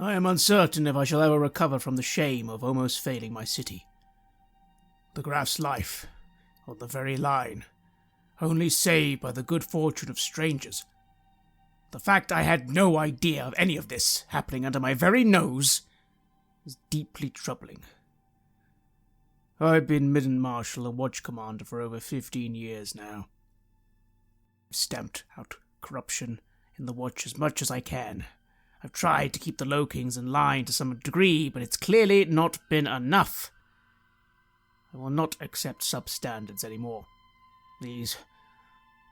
I am uncertain if I shall ever recover from the shame of almost failing my city. The Graf's life, on the very line, only saved by the good fortune of strangers. The fact I had no idea of any of this happening under my very nose is deeply troubling. I've been Midden Marshal and Watch Commander for over 15 years now. I've stamped out corruption in the Watch as much as I can. I've tried to keep the Low Kings in line to some degree, but it's clearly not been enough. I will not accept substandards anymore. These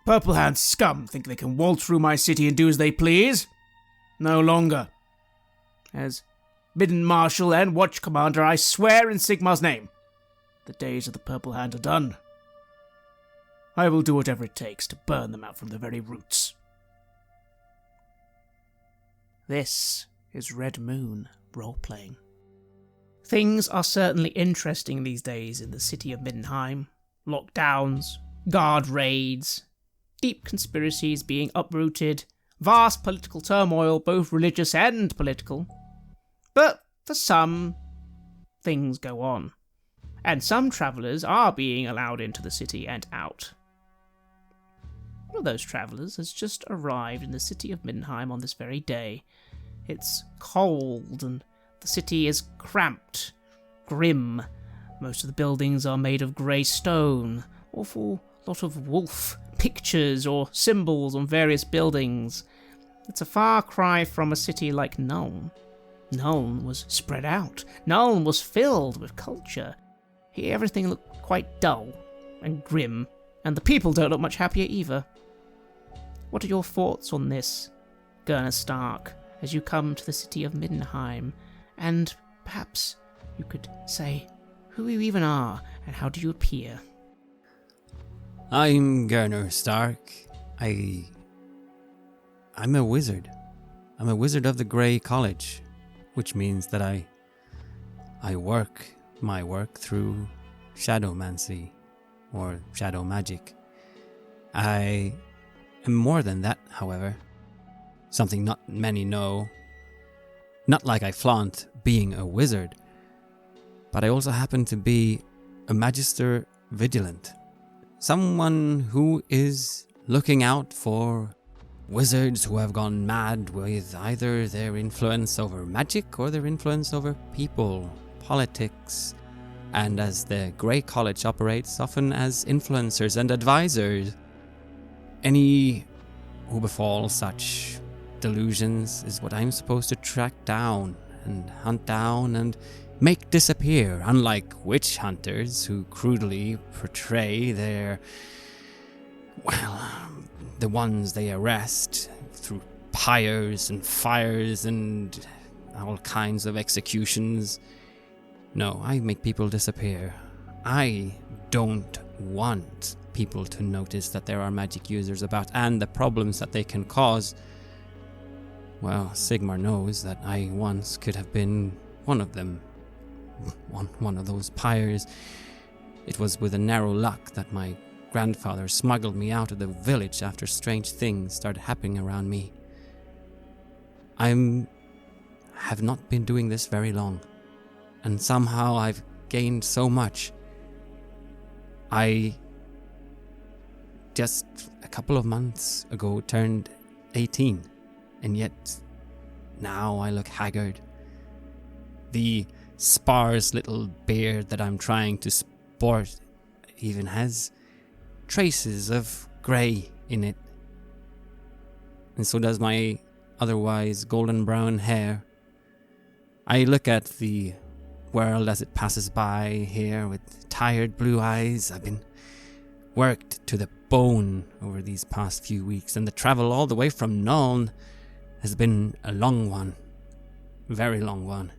Purple Hand scum think they can waltz through my city and do as they please. No longer. As Midden Marshal and Watch Commander, I swear in Sigmar's name, the days of the Purple Hand are done. I will do whatever it takes to burn them out from the very roots. This is Red Moon Roleplaying. Things are certainly interesting these days in the city of Middenheim. Lockdowns, guard raids, deep conspiracies being uprooted, vast political turmoil, both religious and political. But for some, things go on, and some travellers are being allowed into the city and out. One of those travellers has just arrived in the city of Middenheim on this very day. It's cold, and the city is cramped, grim. Most of the buildings are made of grey stone, awful lot of wolf pictures or symbols on various buildings. It's a far cry from a city like Nuln. Nuln was spread out. Nuln was filled with culture. Here everything looked quite dull and grim, and the people don't look much happier either. What are your thoughts on this, Gerner Stark, as you come to the city of Middenheim? And perhaps you could say who you even are and how do you appear? I'm Gerner Stark. I'm a wizard. I'm a wizard of the Grey College, which means that I work my work through shadowmancy or shadow magic. I am more than that, however. Something not many know. Not like I flaunt being a wizard, but I also happen to be a Magister Vigilant. Someone who is looking out for wizards who have gone mad with either their influence over magic or their influence over people, politics, and as the Grey College operates, often as influencers and advisors. Any who befall such delusions is what I'm supposed to track down and hunt down and make disappear, unlike witch hunters who crudely portray the ones they arrest through pyres and fires and all kinds of executions. No, I make people disappear. I don't want people to notice that there are magic users about and the problems that they can cause. Well, Sigmar knows that I once could have been one of them. One of those pyres. It was with a narrow luck that my grandfather smuggled me out of the village after strange things started happening around me. Have not been doing this very long, and somehow I've gained so much. I just a couple of months ago turned 18, and yet now I look haggard. The sparse little beard that I'm trying to sport even has traces of grey in it, and so does my otherwise golden brown hair. I look at the world as it passes by here with tired blue eyes. I've been worked to the bone over these past few weeks, and the travel all the way from Nuln has been a long one, very long one.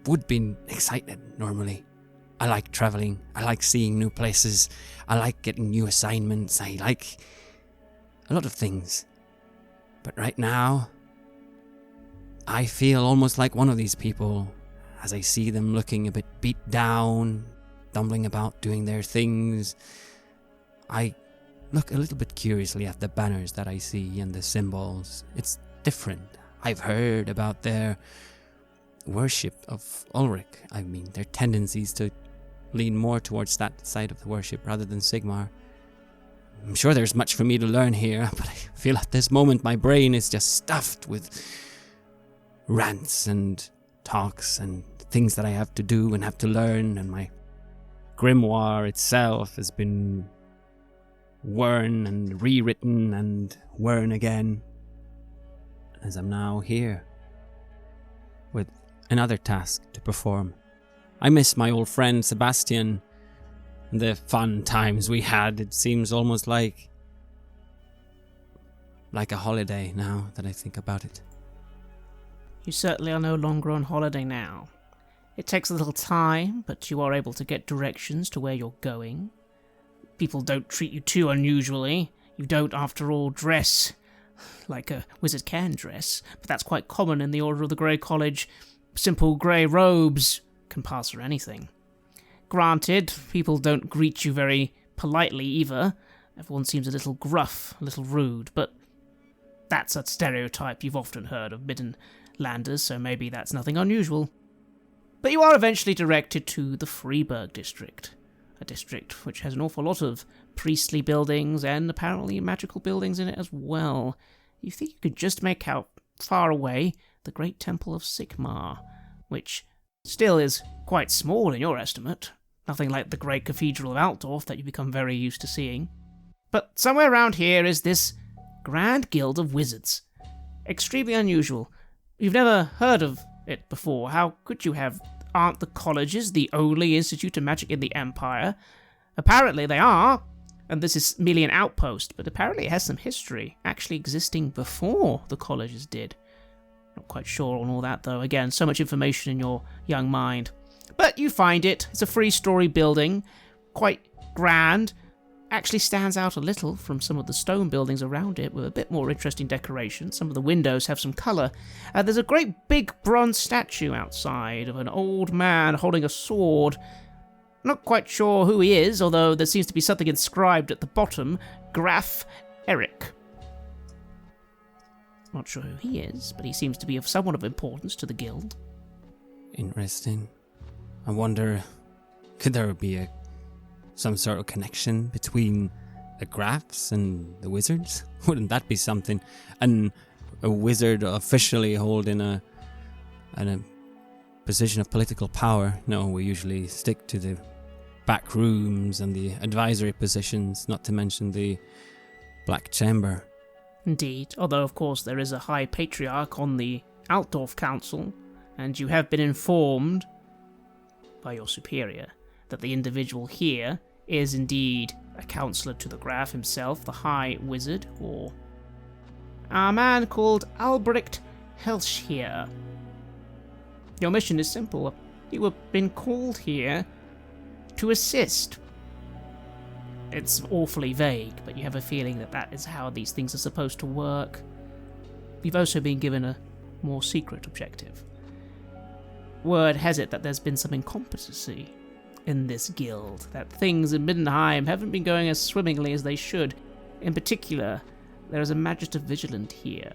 Would be excited normally. I like traveling. I like seeing new places. I like getting new assignments. I like a lot of things. But right now, I feel almost like one of these people as I see them looking a bit beat down, stumbling about doing their things. I look a little bit curiously at the banners that I see and the symbols. It's different. I've heard about their worship of Ulrich. I mean, their tendencies to lean more towards that side of the worship rather than Sigmar. I'm sure there's much for me to learn here, but I feel at this moment my brain is just stuffed with rants and talks and things that I have to do and have to learn, and my grimoire itself has been worn and rewritten and worn again, as I'm now here with another task to perform. I miss my old friend Sebastian and the fun times we had. It seems almost like a holiday now that I think about it. You certainly are no longer on holiday now. It takes a little time, but you are able to get directions to where you're going. People don't treat you too unusually. You don't, after all, dress like a wizard can dress, but that's quite common in the Order of the Grey College. Simple grey robes can pass for anything. Granted, people don't greet you very politely either. Everyone seems a little gruff, a little rude, but that's a stereotype you've often heard of Middenlanders, so maybe that's nothing unusual. But you are eventually directed to the Freeburg district, a district which has an awful lot of priestly buildings and apparently magical buildings in it as well. You think you could just make out far away the great temple of Sigmar, which still is quite small in your estimate. Nothing like the great cathedral of Altdorf that you become very used to seeing. But somewhere around here is this Grand Guild of Wizards. Extremely unusual. You've never heard of it before. How could you have? Aren't the colleges the only institute of magic in the Empire? Apparently they are, and this is merely an outpost, but apparently it has some history, actually existing before the colleges did. Not quite sure on all that, though. Again, so much information in your young mind. But you find it. It's a three-story building, quite grand. Actually stands out a little from some of the stone buildings around it, with a bit more interesting decoration. Some of the windows have some colour. There's a great big bronze statue outside of an old man holding a sword. Not quite sure who he is, although there seems to be something inscribed at the bottom. Graf Eric. Not sure who he is, but he seems to be of somewhat of importance to the guild. Interesting. I wonder, could there be some sort of connection between the Grafs and the wizards? Wouldn't that be something? And a wizard officially holding a position of political power? No, we usually stick to the back rooms and the advisory positions, not to mention the Black Chamber. Indeed, although of course there is a High Patriarch on the Altdorf Council, and you have been informed by your superior that the individual here is indeed a counsellor to the Graf himself, the High Wizard, or a man called Albrecht Heuschober. Your mission is simple. You have been called here to assist. It's awfully vague, but you have a feeling that that is how these things are supposed to work. You've also been given a more secret objective. Word has it that there's been some incompetency in this guild, that things in Middenheim haven't been going as swimmingly as they should. In particular, there is a Magister Vigilant here,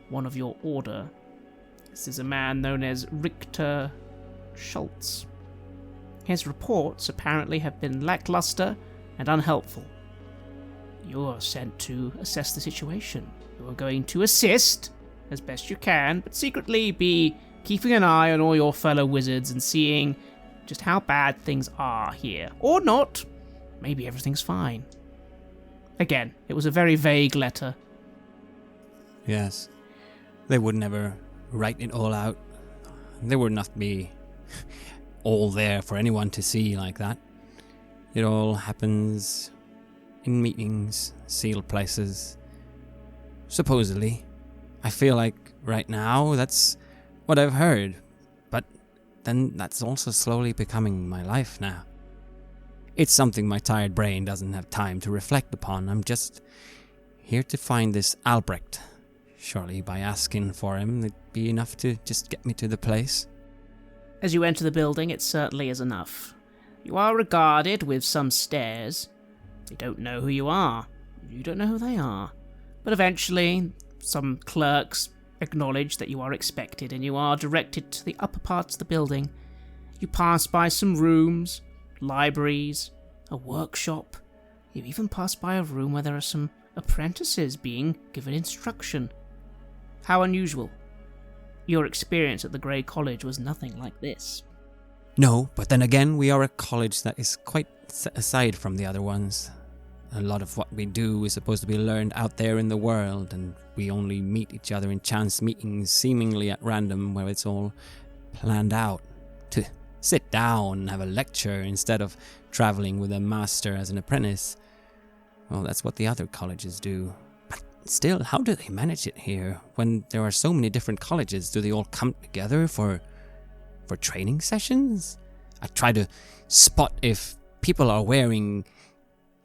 one of your order. This is a man known as Richter Schultz. His reports apparently have been lackluster and unhelpful. You are sent to assess the situation. You are going to assist as best you can, but secretly be keeping an eye on all your fellow wizards and seeing just how bad things are here. Or not. Maybe everything's fine. Again, it was a very vague letter. Yes. They would never write it all out. There would not be all there for anyone to see like that. It all happens in meetings, sealed places. Supposedly. I feel like right now that's what I've heard. But then that's also slowly becoming my life now. It's something my tired brain doesn't have time to reflect upon. I'm just here to find this Albrecht. Surely by asking for him, it'd be enough to just get me to the place. As you enter the building, it certainly is enough. You are regarded with some stares. They don't know who you are. You don't know who they are. But eventually, some clerks acknowledge that you are expected, and you are directed to the upper parts of the building. You pass by some rooms, libraries, a workshop. You even pass by a room where there are some apprentices being given instruction. How unusual. Your experience at the Grey College was nothing like this. No, but then again, we are a college that is quite set aside from the other ones. A lot of what we do is supposed to be learned out there in the world, and we only meet each other in chance meetings, seemingly at random, where it's all planned out. To sit down and have a lecture instead of traveling with a master as an apprentice. Well, that's what the other colleges do. But still, how do they manage it here? When there are so many different colleges, do they all come together for training sessions? I try to spot if people are wearing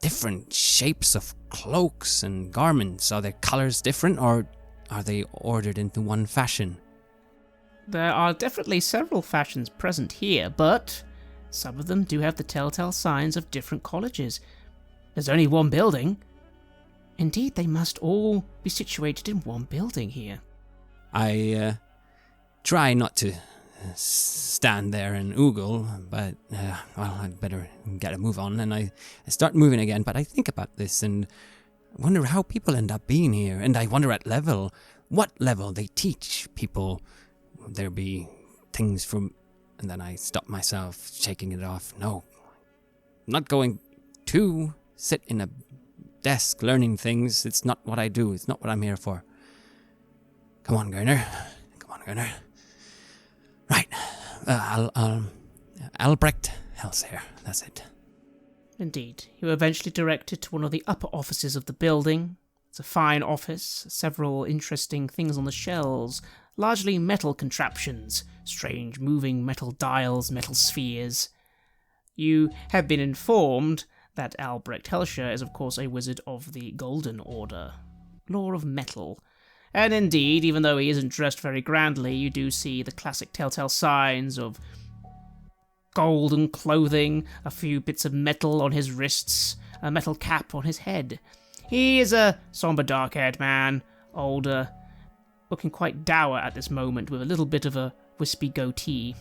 different shapes of cloaks and garments. Are their colors different, or are they ordered into one fashion? There are definitely several fashions present here, but some of them do have the telltale signs of different colleges. There's only one building. Indeed, they must all be situated in one building here. I try not to stand there and oogle, but, well, I'd better get a move on, and I start moving again, but I think about this and wonder how people end up being here, and I wonder at what level they teach people. There be things from, and then I stop myself, shaking it off. No, I'm not going to sit in a desk learning things. It's not what I do. It's not what I'm here for. Come on, Gerner. Right. Albrecht Hellseer. That's it. Indeed. You are eventually directed to one of the upper offices of the building. It's a fine office, several interesting things on the shelves, largely metal contraptions, strange moving metal dials, metal spheres. You have been informed that Albrecht Hellseer is of course a wizard of the Golden Order, Law of Metal. And indeed, even though he isn't dressed very grandly, you do see the classic telltale signs of golden clothing, a few bits of metal on his wrists, a metal cap on his head. He is a somber dark-haired man, older, looking quite dour at this moment, with a little bit of a wispy goatee.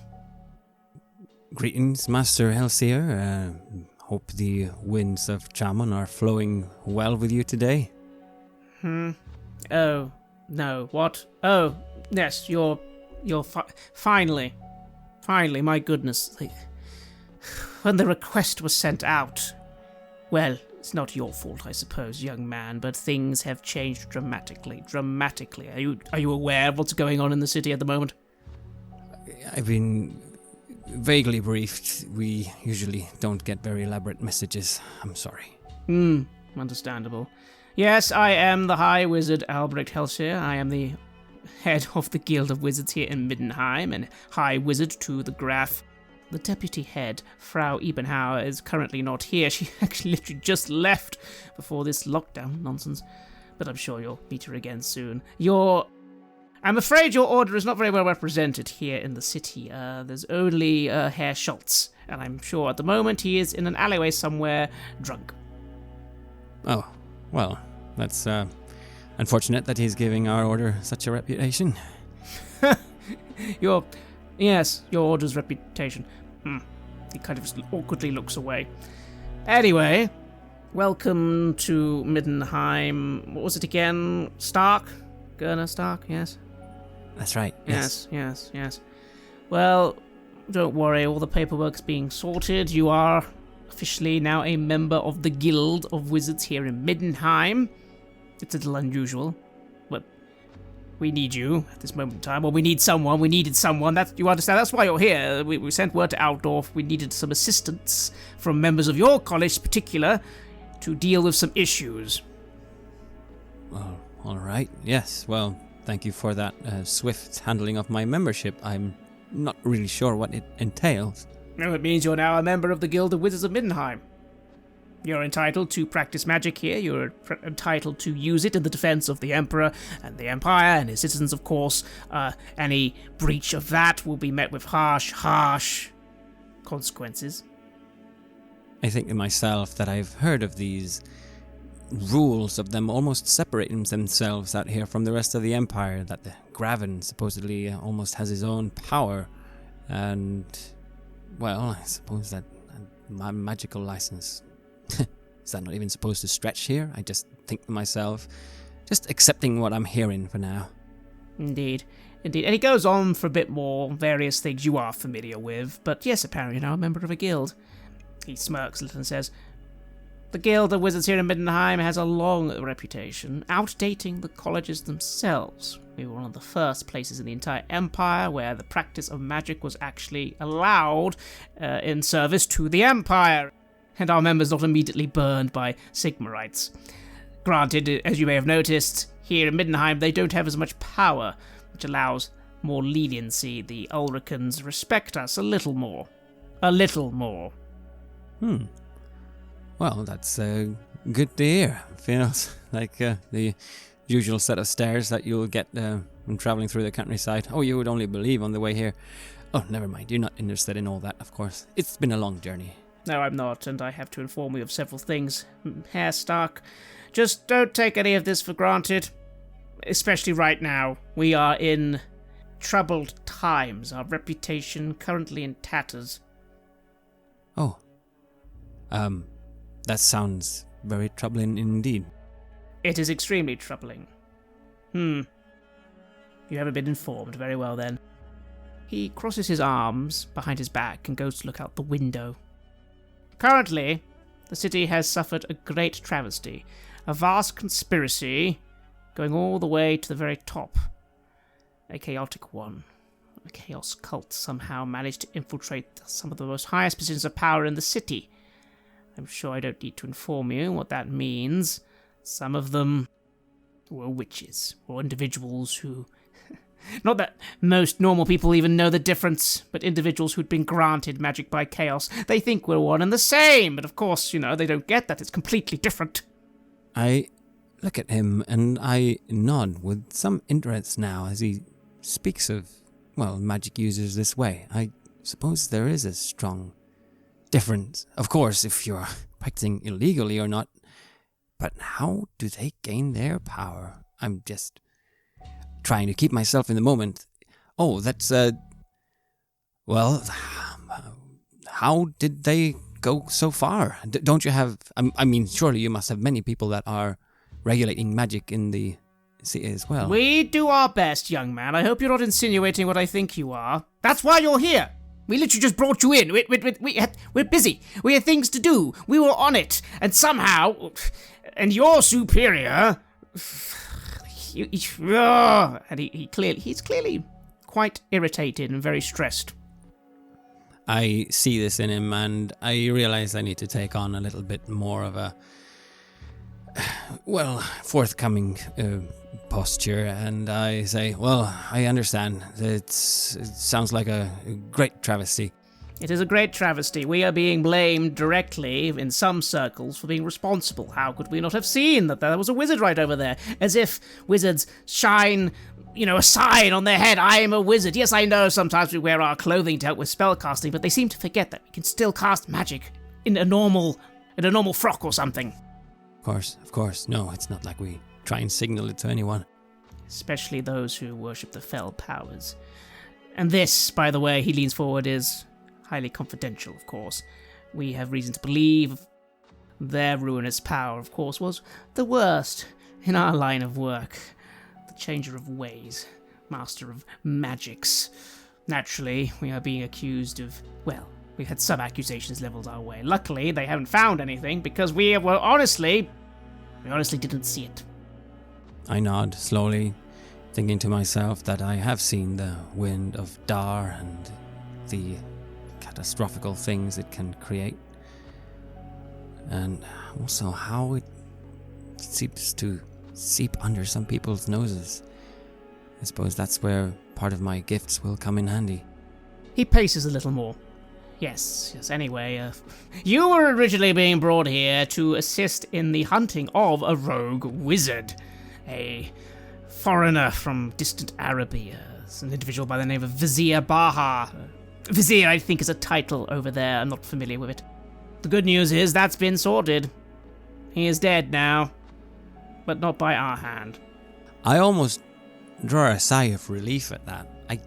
Greetings, Master Hellseer. Hope the winds of Chamon are flowing well with you today. Oh, no, what? Oh, yes, you're finally, my goodness. When the request was sent out, well, it's not your fault, I suppose, young man, but things have changed dramatically. Are you aware of what's going on in the city at the moment? I've been vaguely briefed. We usually don't get very elaborate messages. I'm sorry. Understandable. Yes, I am the High Wizard Albrecht Hellseer. I am the head of the Guild of Wizards here in Middenheim, and High Wizard to the Graf. The deputy head, Frau Ebenhauer, is currently not here. She actually literally just left before this lockdown nonsense. But I'm sure you'll meet her again soon. I'm afraid your order is not very well represented here in the city. There's only Herr Schultz, and I'm sure at the moment he is in an alleyway somewhere, drunk. Oh, well, that's unfortunate that he's giving our order such a reputation. Your order's reputation. He kind of just awkwardly looks away. Anyway, welcome to Middenheim. What was it again? Stark? Gerner Stark, yes? That's right, yes. Yes. Well, don't worry, all the paperwork's being sorted. You are officially now a member of the Guild of Wizards here in Middenheim. It's a little unusual, but we need you at this moment in time. Well, we needed someone. You understand? That's why you're here. We sent word to Altdorf. We needed some assistance from members of your college in particular to deal with some issues. Well, all right. Yes, well, thank you for that swift handling of my membership. I'm not really sure what it entails. No, it means you're now a member of the Guild of Wizards of Middenheim. You're entitled to practice magic here. You're entitled to use it in the defense of the Emperor and the Empire and his citizens, of course. Any breach of that will be met with harsh consequences. I think to myself that I've heard of these rules of them almost separating themselves out here from the rest of the Empire, that the Graven supposedly almost has his own power, and, well, I suppose that my magical license, is that not even supposed to stretch here? I just think to myself, just accepting what I'm hearing for now. Indeed. And he goes on for a bit more, various things you are familiar with, but yes, apparently you're now a member of a guild. He smirks a little and says, "The Guild of Wizards here in Middenheim has a long reputation, outdating the colleges themselves. We were one of the first places in the entire empire where the practice of magic was actually allowed in service to the empire, and our members not immediately burned by Sigmarites. Granted, as you may have noticed, here in Middenheim they don't have as much power, which allows more leniency. The Ulricans respect us a little more. A little more." Well, that's good to hear. Feels like the usual set of stares that you'll get when traveling through the countryside. Oh, you would only believe on the way here. Oh, never mind. You're not interested in all that, of course. It's been a long journey. No, I'm not, and I have to inform you of several things. Herr Stark, just don't take any of this for granted. Especially right now. We are in troubled times. Our reputation currently in tatters. Oh. That sounds very troubling indeed. It is extremely troubling. You haven't been informed. Very well, then. He crosses his arms behind his back and goes to look out the window. Currently, the city has suffered a great travesty. A vast conspiracy going all the way to the very top. A chaotic one. A chaos cult somehow managed to infiltrate some of the most highest positions of power in the city. I'm sure I don't need to inform you what that means. Some of them were witches, or individuals who... Not that most normal people even know the difference, but individuals who'd been granted magic by chaos. They think we're one and the same, but of course, they don't get that. It's completely different. I look at him and I nod with some interest now as he speaks of, magic users this way. I suppose there is a strong difference, of course, if you're practicing illegally or not. But how do they gain their power? I'm just trying to keep myself in the moment. Oh, that's, how did they go so far? Don't you have, surely you must have many people that are regulating magic in the city as well. We do our best, young man. I hope you're not insinuating what I think you are. That's why you're here. We literally just brought you in. We're busy. We had things to do. We were on it. And somehow... And your superior... And he's clearly quite irritated and very stressed. I see this in him, and I realize I need to take on a little bit more of a... forthcoming posture, and I say, I understand. It sounds like a great travesty. It is a great travesty. We are being blamed directly in some circles for being responsible. How could we not have seen that there was a wizard right over there? As if wizards shine, a sign on their head. I am a wizard. Yes, I know sometimes we wear our clothing to help with spellcasting, but they seem to forget that we can still cast magic in a normal frock or something. Of course. No, it's not like we try and signal it to anyone. Especially those who worship the fell powers. And this, by the way, he leans forward, is highly confidential, of course. We have reason to believe their ruinous power, of course, was the worst in our line of work. The changer of ways, master of magics. Naturally, we are being accused of, we've had some accusations leveled our way. Luckily, they haven't found anything, because we honestly didn't see it. I nod slowly, thinking to myself that I have seen the wind of Dar and the catastrophical things it can create. And also how it seems to seep under some people's noses. I suppose that's where part of my gifts will come in handy. He paces a little more. Yes, anyway, you were originally being brought here to assist in the hunting of a rogue wizard. A foreigner from distant Arabia, an individual by the name of Vizier Baha. Vizier, I think, is a title over there. I'm not familiar with it. The good news is that's been sorted. He is dead now, but not by our hand. I almost draw a sigh of relief at that. I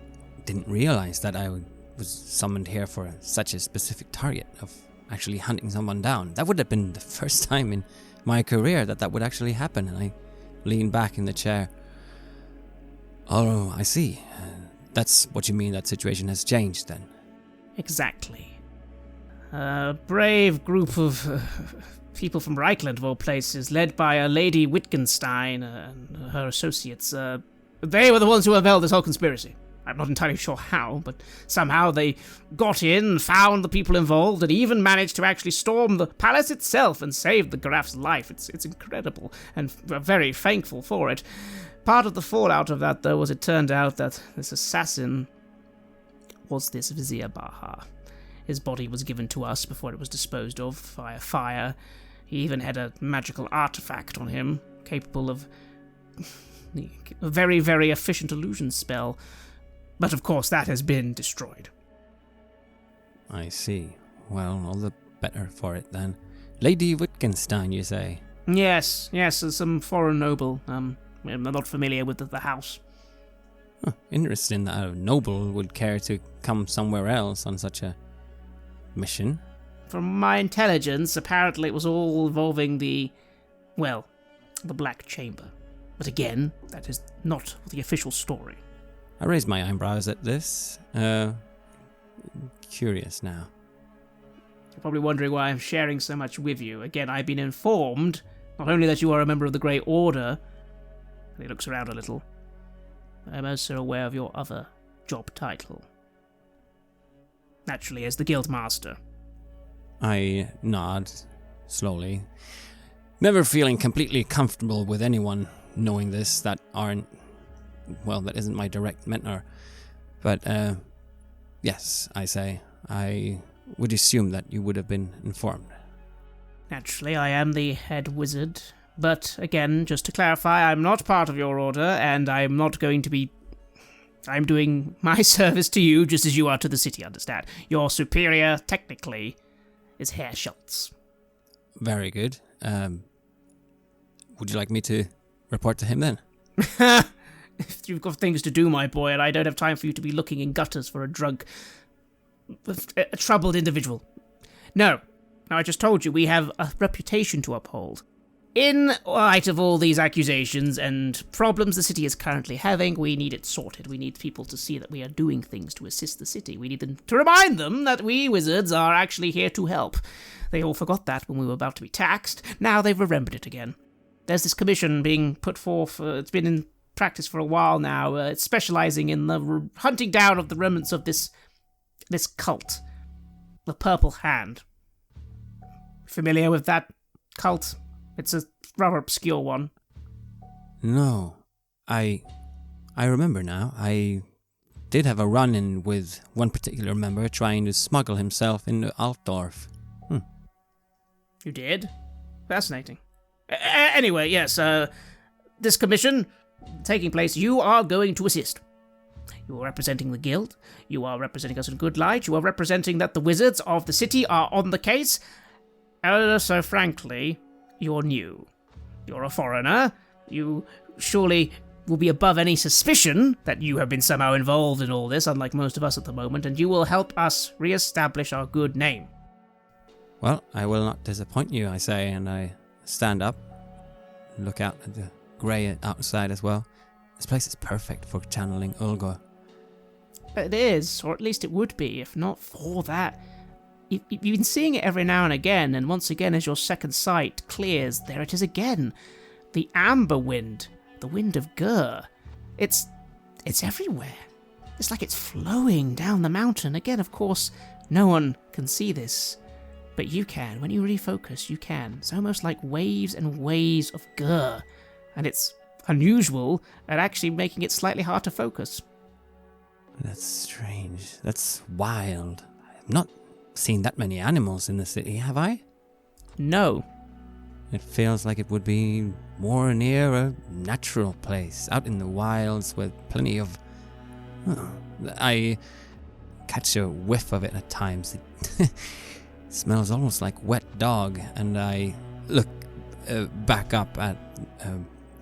didn't realize that I was summoned here for such a specific target of actually hunting someone down. That would have been the first time in my career that would actually happen, and I leaned back in the chair. Oh, I see. That's what you mean, that situation has changed then? Exactly. A brave group of people from Reichland, of all places, led by a Lady Wittgenstein and her associates. They were the ones who unveiled this whole conspiracy. I'm not entirely sure how, but somehow they got in, found the people involved, and even managed to actually storm the palace itself and save the Graf's life. It's incredible, and we're very thankful for it. Part of the fallout of that, though, was it turned out that this assassin was this Vizier Baha. His body was given to us before it was disposed of via fire. He even had a magical artifact on him, capable of a very, very efficient illusion spell. But of course that has been destroyed. I see. Well, all the better for it then. Lady Wittgenstein, you say? Yes, some foreign noble. I'm not familiar with the house. Huh, interesting that a noble would care to come somewhere else on such a mission. From my intelligence, apparently it was all involving the Black Chamber. But again, that is not the official story. I raised my eyebrows at this. Curious now. You're probably wondering why I'm sharing so much with you. Again, I've been informed, not only that you are a member of the Grey Order, and he looks around a little, but I'm also aware of your other job title. Naturally, as the Guildmaster. I nod, slowly. Never feeling completely comfortable with anyone knowing this that isn't my direct mentor. But, yes, I say. I would assume that you would have been informed. Naturally, I am the head wizard. But, again, just to clarify, I'm not part of your order, and I'm not going to be... I'm doing my service to you just as you are to the city, understand? Your superior, technically, is Herr Schultz. Very good. Would you like me to report to him then? If you've got things to do, my boy, and I don't have time for you to be looking in gutters for a troubled individual. No. Now, I just told you, we have a reputation to uphold. In light of all these accusations and problems the city is currently having, we need it sorted. We need people to see that we are doing things to assist the city. We need them to remind them that we wizards are actually here to help. They all forgot that when we were about to be taxed. Now they've remembered it again. There's this commission being put forth. It's been in practice for a while now. It's specializing in the hunting down of the remnants of this cult. The Purple Hand. Familiar with that cult? It's a rather obscure one. No. I remember now. I did have a run-in with one particular member trying to smuggle himself into Altdorf. You did? Fascinating. Anyway, yes, this commission taking place, you are going to assist. You are representing the guild. You are representing us in good light. You are representing that the wizards of the city are on the case. So frankly, you're new. You're a foreigner. You surely will be above any suspicion that you have been somehow involved in all this, unlike most of us at the moment, and you will help us re-establish our good name. Well, I will not disappoint you, I say, and I stand up, look out at the grey outside as well. This place is perfect for channeling Ulgor. It is, or at least it would be, if not for that. You've been seeing it every now and again, and once again as your second sight clears, there it is again. The amber wind, the wind of Gur. It's everywhere. It's like it's flowing down the mountain. Again, of course, no one can see this, but you can. When you refocus, you can. It's almost like waves and waves of Gur, and it's unusual at actually making it slightly hard to focus. That's strange. That's wild. I've not seen that many animals in the city, have I? No. It feels like it would be more near a natural place, out in the wilds with plenty of... I catch a whiff of it at times. It smells almost like wet dog, and I look back up at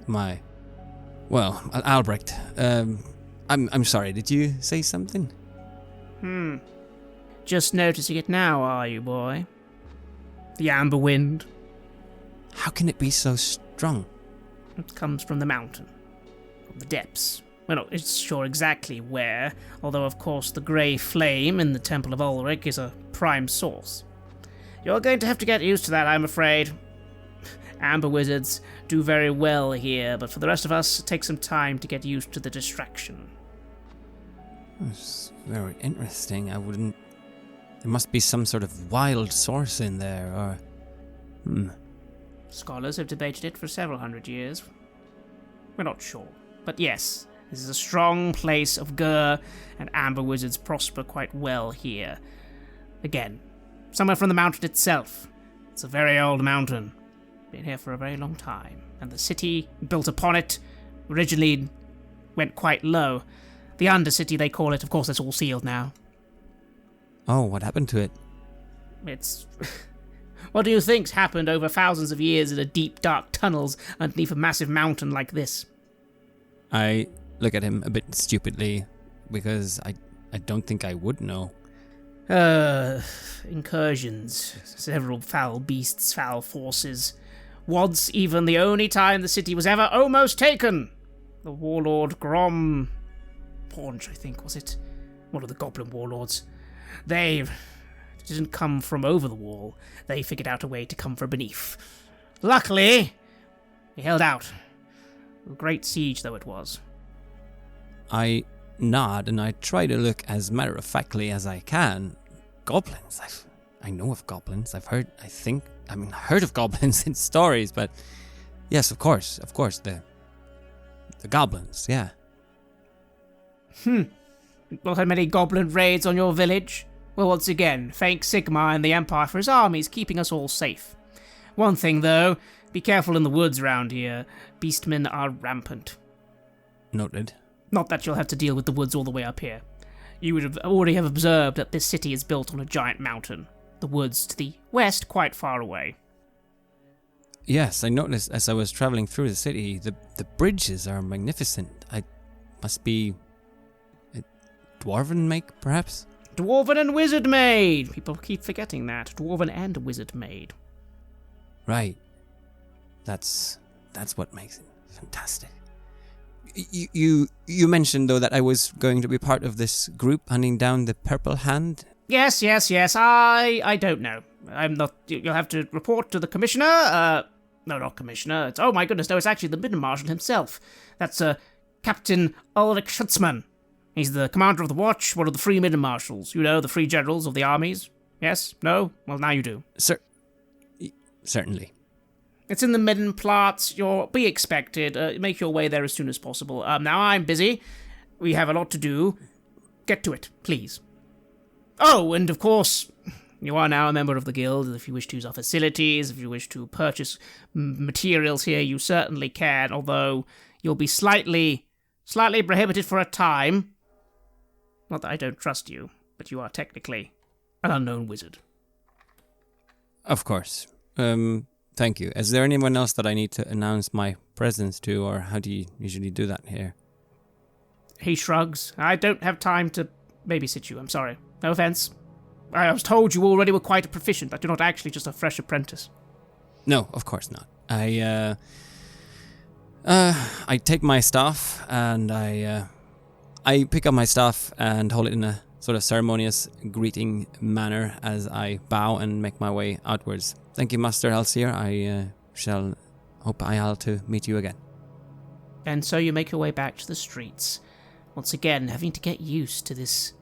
my Well, Albrecht, I'm sorry, did you say something? Just noticing it now, are you, boy? The amber wind. How can it be so strong? It comes from the mountain. From the depths. We're not sure exactly where, although of course the grey flame in the Temple of Ulrich is a prime source. You're going to have to get used to that, I'm afraid. Amber wizards do very well here, but for the rest of us, it takes some time to get used to the distraction. That's very interesting. There must be some sort of wild source in there, or... Scholars have debated it for several hundred years. We're not sure. But yes, this is a strong place of Gur, and amber wizards prosper quite well here. Again, somewhere from the mountain itself. It's a very old mountain. Been here for a very long time. And the city built upon it originally went quite low. The Undercity, they call it. Of course, that's all sealed now. Oh, what happened to it? It's... What do you think's happened over thousands of years in the deep, dark tunnels underneath a massive mountain like this? I look at him a bit stupidly, because I don't think I would know. Incursions. Several foul beasts, foul forces. Once even the only time the city was ever almost taken. The warlord Grom... Paunch, I think, was it? One of the goblin warlords. They didn't come from over the wall. They figured out a way to come from beneath. Luckily, we held out. A great siege, though it was. I nod and I try to look as matter-of-factly as I can. Goblins. I know of goblins. I've heard of goblins in stories, but yes, of course, the goblins, yeah. Not had many goblin raids on your village? Well, once again, thank Sigmar and the Empire for his armies keeping us all safe. One thing, though, be careful in the woods round here. Beastmen are rampant. Noted. Not that you'll have to deal with the woods all the way up here. You would have already have observed that this city is built on a giant mountain. The woods to the west quite far away. Yes, I noticed as I was traveling through the city, the bridges are magnificent. I must be a dwarven make, perhaps? Dwarven and wizard made! People keep forgetting that. Dwarven and wizard made. Right. That's what makes it fantastic. You mentioned, though, that I was going to be part of this group hunting down the Purple Hand? Yes. I don't know. I'm not... You'll have to report to the Commissioner. No, not Commissioner. Oh my goodness, no, it's actually the Midden Marshal himself. That's, Captain Ulrich Schutzmann. He's the commander of the Watch, one of the three Midden Marshals. You know, the three generals of the armies. Yes? No? Well, now you do. Certainly. It's in the Middenplatz. You'll be expected. Make your way there as soon as possible. Now I'm busy. We have a lot to do. Get to it, please. Oh, and of course, you are now a member of the guild. If you wish to use our facilities, if you wish to purchase materials here, you certainly can, although you'll be slightly prohibited for a time. Not that I don't trust you, but you are technically an unknown wizard. Of course. Thank you. Is there anyone else that I need to announce my presence to, or how do you usually do that here? He shrugs. I don't have time to babysit you, I'm sorry. No offense. I was told you already were quite a proficient, that you're not actually just a fresh apprentice. No, of course not. I take my staff and I pick up my staff and hold it in a sort of ceremonious greeting manner as I bow and make my way outwards. Thank you, Master Halsir. I shall hope I'll to meet you again. And so you make your way back to the streets, once again having to get used to this,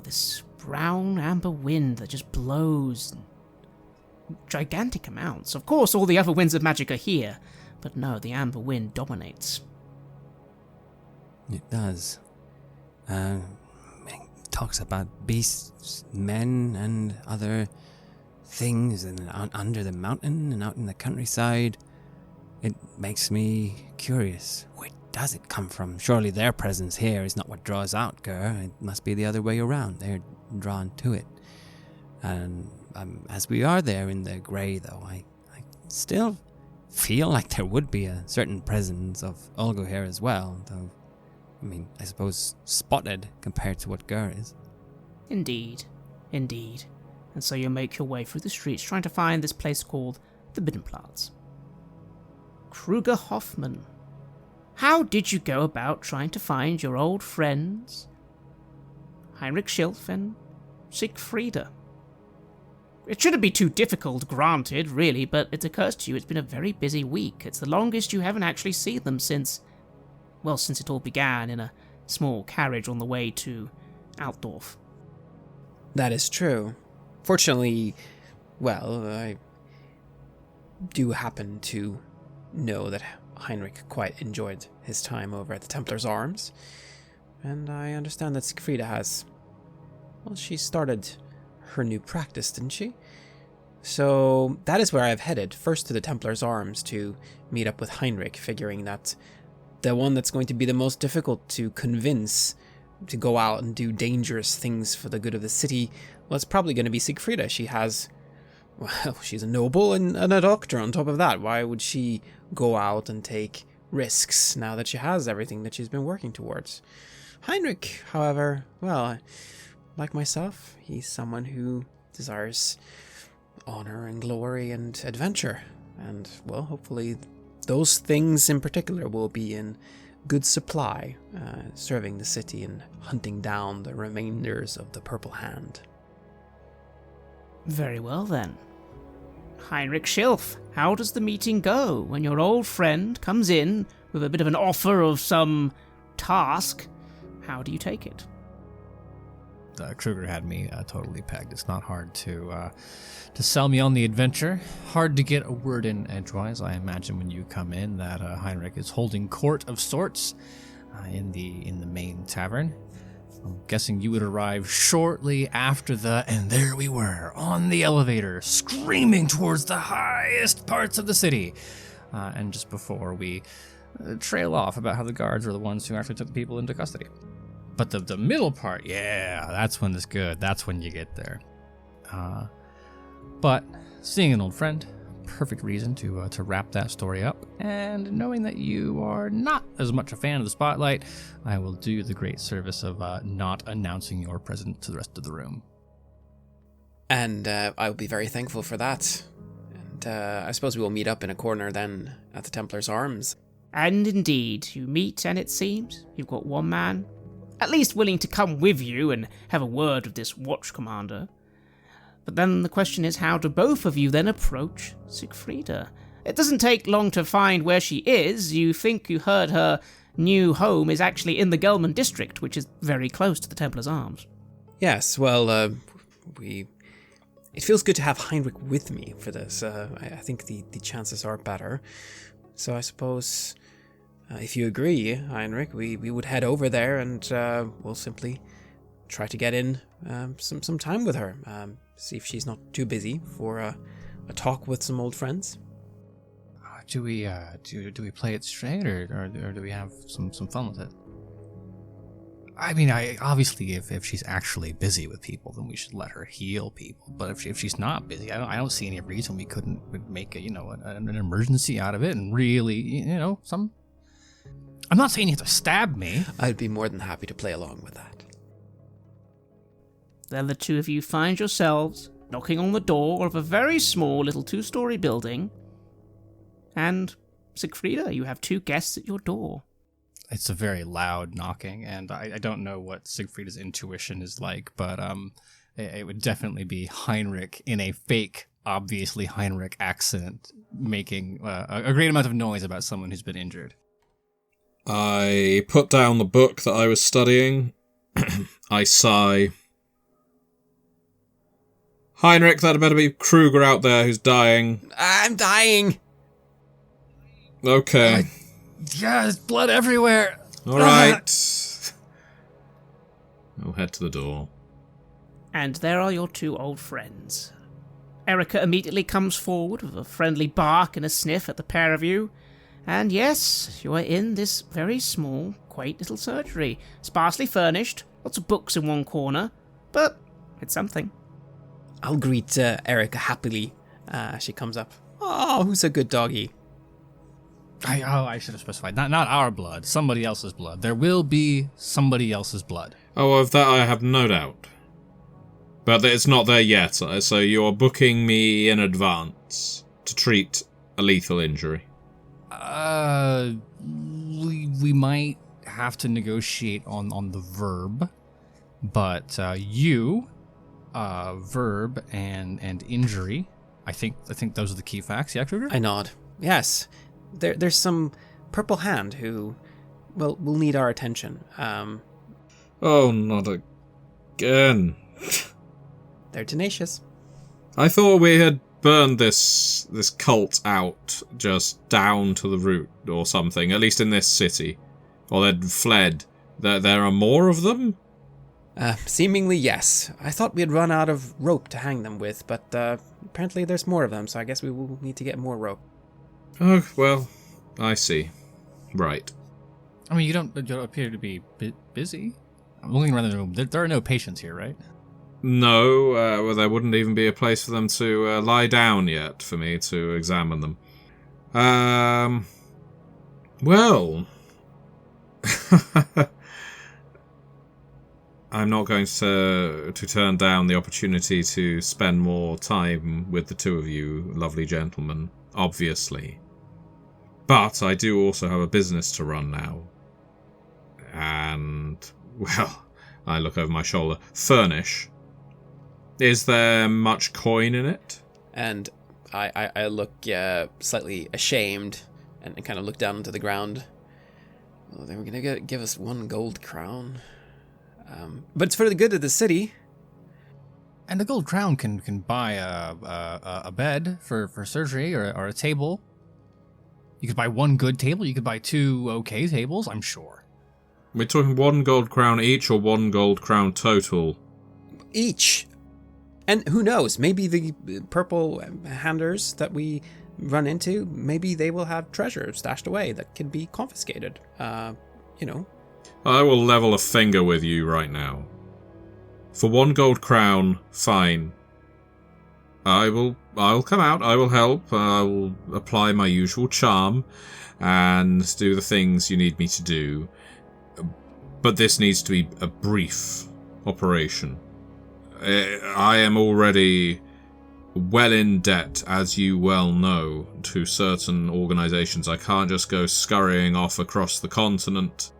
this brown amber wind that just blows in gigantic amounts. Of course, all the other winds of magic are here, but no, the amber wind dominates. It does. It talks about beasts, men, and other things and under the mountain and out in the countryside. It makes me curious. Where does it come from? Surely their presence here is not what draws out Gur. It must be the other way around. They're drawn to it. And as we are there in the grey, though, I still feel like there would be a certain presence of Olgo here as well, though, I mean, I suppose spotted compared to what Ger is. Indeed. And so you make your way through the streets trying to find this place called the Binnenplatz. Kruger Hoffman, how did you go about trying to find your old friends, Heinrich Schilf and Siegfrieda? It shouldn't be too difficult, granted, really, but it occurs to you it's been a very busy week. It's the longest you haven't actually seen them since it all began in a small carriage on the way to Altdorf. That is true. Fortunately, well, I do happen to know that Heinrich quite enjoyed his time over at the Templar's Arms, and I understand that Siegfrieda has, well, she started her new practice, didn't she? So that is where I've headed, first to the Templar's Arms to meet up with Heinrich, figuring that the one that's going to be the most difficult to convince to go out and do dangerous things for the good of the city, well, it's probably going to be Siegfrieda. She has, well, she's a noble and a doctor on top of that. Why would she go out and take risks now that she has everything that she's been working towards? Heinrich, however, well, like myself, he's someone who desires honor and glory and adventure. And, well, hopefully those things in particular will be in good supply, serving the city and hunting down the remainders of the Purple Hand. Very well, then. Heinrich Schilf, how does the meeting go when your old friend comes in with a bit of an offer of some task? How do you take it? Kruger had me totally pegged. It's not hard to sell me on the adventure. Hard to get a word in edgewise. I imagine when you come in that Heinrich is holding court of sorts in the main tavern. I'm guessing you would arrive shortly after and there we were on the elevator, screaming towards the highest parts of the city. And just before we trail off about how the guards were the ones who actually took the people into custody. But the middle part, yeah, that's when it's good. That's when you get there. But seeing an old friend, perfect reason to wrap that story up. And knowing that you are not as much a fan of the spotlight, I will do the great service of not announcing your presence to the rest of the room. And I will be very thankful for that. And I suppose we will meet up in a corner then at the Templar's Arms. And indeed, you meet, and it seems you've got one man at least willing to come with you and have a word with this watch commander. But then the question is, how do both of you then approach Siegfrieda? It doesn't take long to find where she is. You think you heard her new home is actually in the Gelman district, which is very close to the Templar's Arms. Yes, well, it feels good to have Heinrich with me for this. I think the chances are better. So I suppose, if you agree, Heinrich, we would head over there and we'll simply try to get in some time with her. See if she's not too busy for a talk with some old friends. Do we play it straight, or do we have some fun with it? I mean, obviously, if she's actually busy with people, then we should let her heal people. But if she's not busy, I don't see any reason we couldn't make an emergency out of it and really, some. I'm not saying you have to stab me. I'd be more than happy to play along with that. Then the two of you find yourselves knocking on the door of a very small little 2-story building. And, Siegfrieda, you have 2 guests at your door. It's a very loud knocking, and I don't know what Siegfrieda's intuition is like, but it would definitely be Heinrich in a fake, obviously Heinrich accent, making a great amount of noise about someone who's been injured. I put down the book that I was studying. I sigh. Heinrich, that better be Kruger out there who's dying. I'm dying! Okay. Yeah, there's blood everywhere. Alright. I'll head to the door. And there are your 2 old friends. Erica immediately comes forward with a friendly bark and a sniff at the pair of you. And yes, you are in this very small, quaint little surgery. Sparsely furnished, lots of books in one corner, but it's something. I'll greet Erica happily as she comes up. Oh, who's a good doggy? I should have specified. Not our blood, somebody else's blood. There will be somebody else's blood. Oh, of that I have no doubt. But it's not there yet, so you're booking me in advance to treat a lethal injury. We might have to negotiate on the verb, but verb and injury. I think those are the key facts. Yeah, Kruger? I nod. Yes. There's some purple hand who will need our attention. Oh, not again. They're tenacious. I thought we had burned this cult out just down to the root or something, at least in this city. Or they'd fled. There are more of them? Seemingly, yes. I thought we had run out of rope to hang them with, but apparently there's more of them, so I guess we will need to get more rope. Oh, well, I see. Right. I mean, you don't appear to be busy. I'm looking around the room. There are no patients here, right? No, well, there wouldn't even be a place for them to lie down yet for me to examine them. Well... I'm not going to turn down the opportunity to spend more time with the two of you, lovely gentlemen, obviously. But I do also have a business to run now. And, well, I look over my shoulder. Furnish. Is there much coin in it? And I look slightly ashamed and kind of look down into the ground. Well, they were going to give us 1 gold crown. But it's for the good of the city. And a gold crown can buy a bed for surgery or a table. You could buy 1 good table. You could buy 2 okay tables, I'm sure. We're talking 1 gold crown each or 1 gold crown total? Each. And who knows, maybe the purple handers that we run into, maybe they will have treasure stashed away that can be confiscated. You know. I will level a finger with you right now. For 1 gold crown, fine. I'll come out, I will help, I will apply my usual charm, and do the things you need me to do. But this needs to be a brief operation. I am already well in debt, as you well know, to certain organisations. I can't just go scurrying off across the continent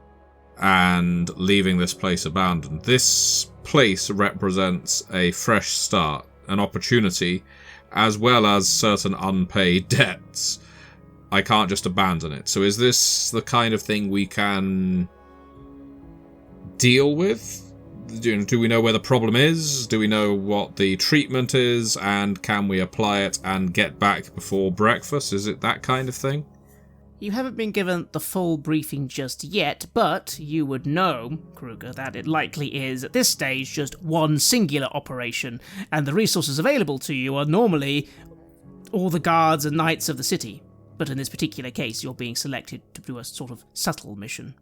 and leaving this place abandoned. This place represents a fresh start, an opportunity, as well as certain unpaid debts. I can't just abandon it. So is this the kind of thing we can deal with? Do we know where the problem is? Do we know what the treatment is? And can we apply it and get back before breakfast? Is it that kind of thing? You haven't been given the full briefing just yet, but you would know, Kruger, that it likely is, at this stage, just one singular operation, and the resources available to you are normally all the guards and knights of the city. But in this particular case, you're being selected to do a sort of subtle mission.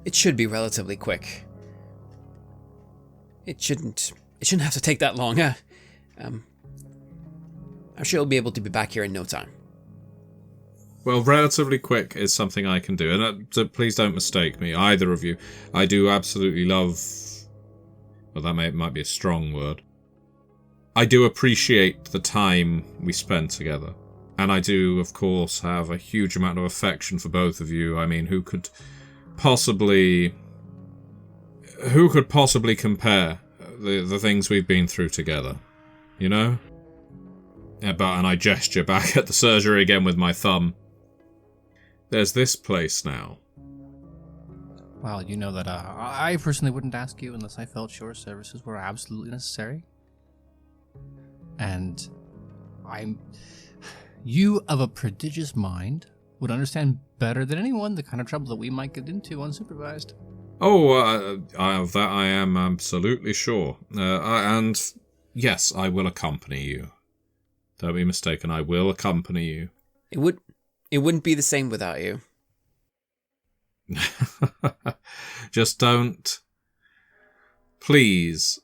It should be relatively quick. It shouldn't have to take that long. I'm sure you'll be able to be back here in no time. Well, relatively quick is something I can do, and so please don't mistake me, either of you. I do absolutely love... Well, that might be a strong word. I do appreciate the time we spent together. And I do, of course, have a huge amount of affection for both of you. I mean, who could possibly compare the things we've been through together? You know? And I gesture back at the surgery again with my thumb. There's this place now. Well, you know that I personally wouldn't ask you unless I felt your services were absolutely necessary. And you of a prodigious mind would understand better than anyone the kind of trouble that we might get into unsupervised. Oh, of that I am absolutely sure. And yes, I will accompany you. Don't be mistaken, I will accompany you. It wouldn't be the same without you. Just please,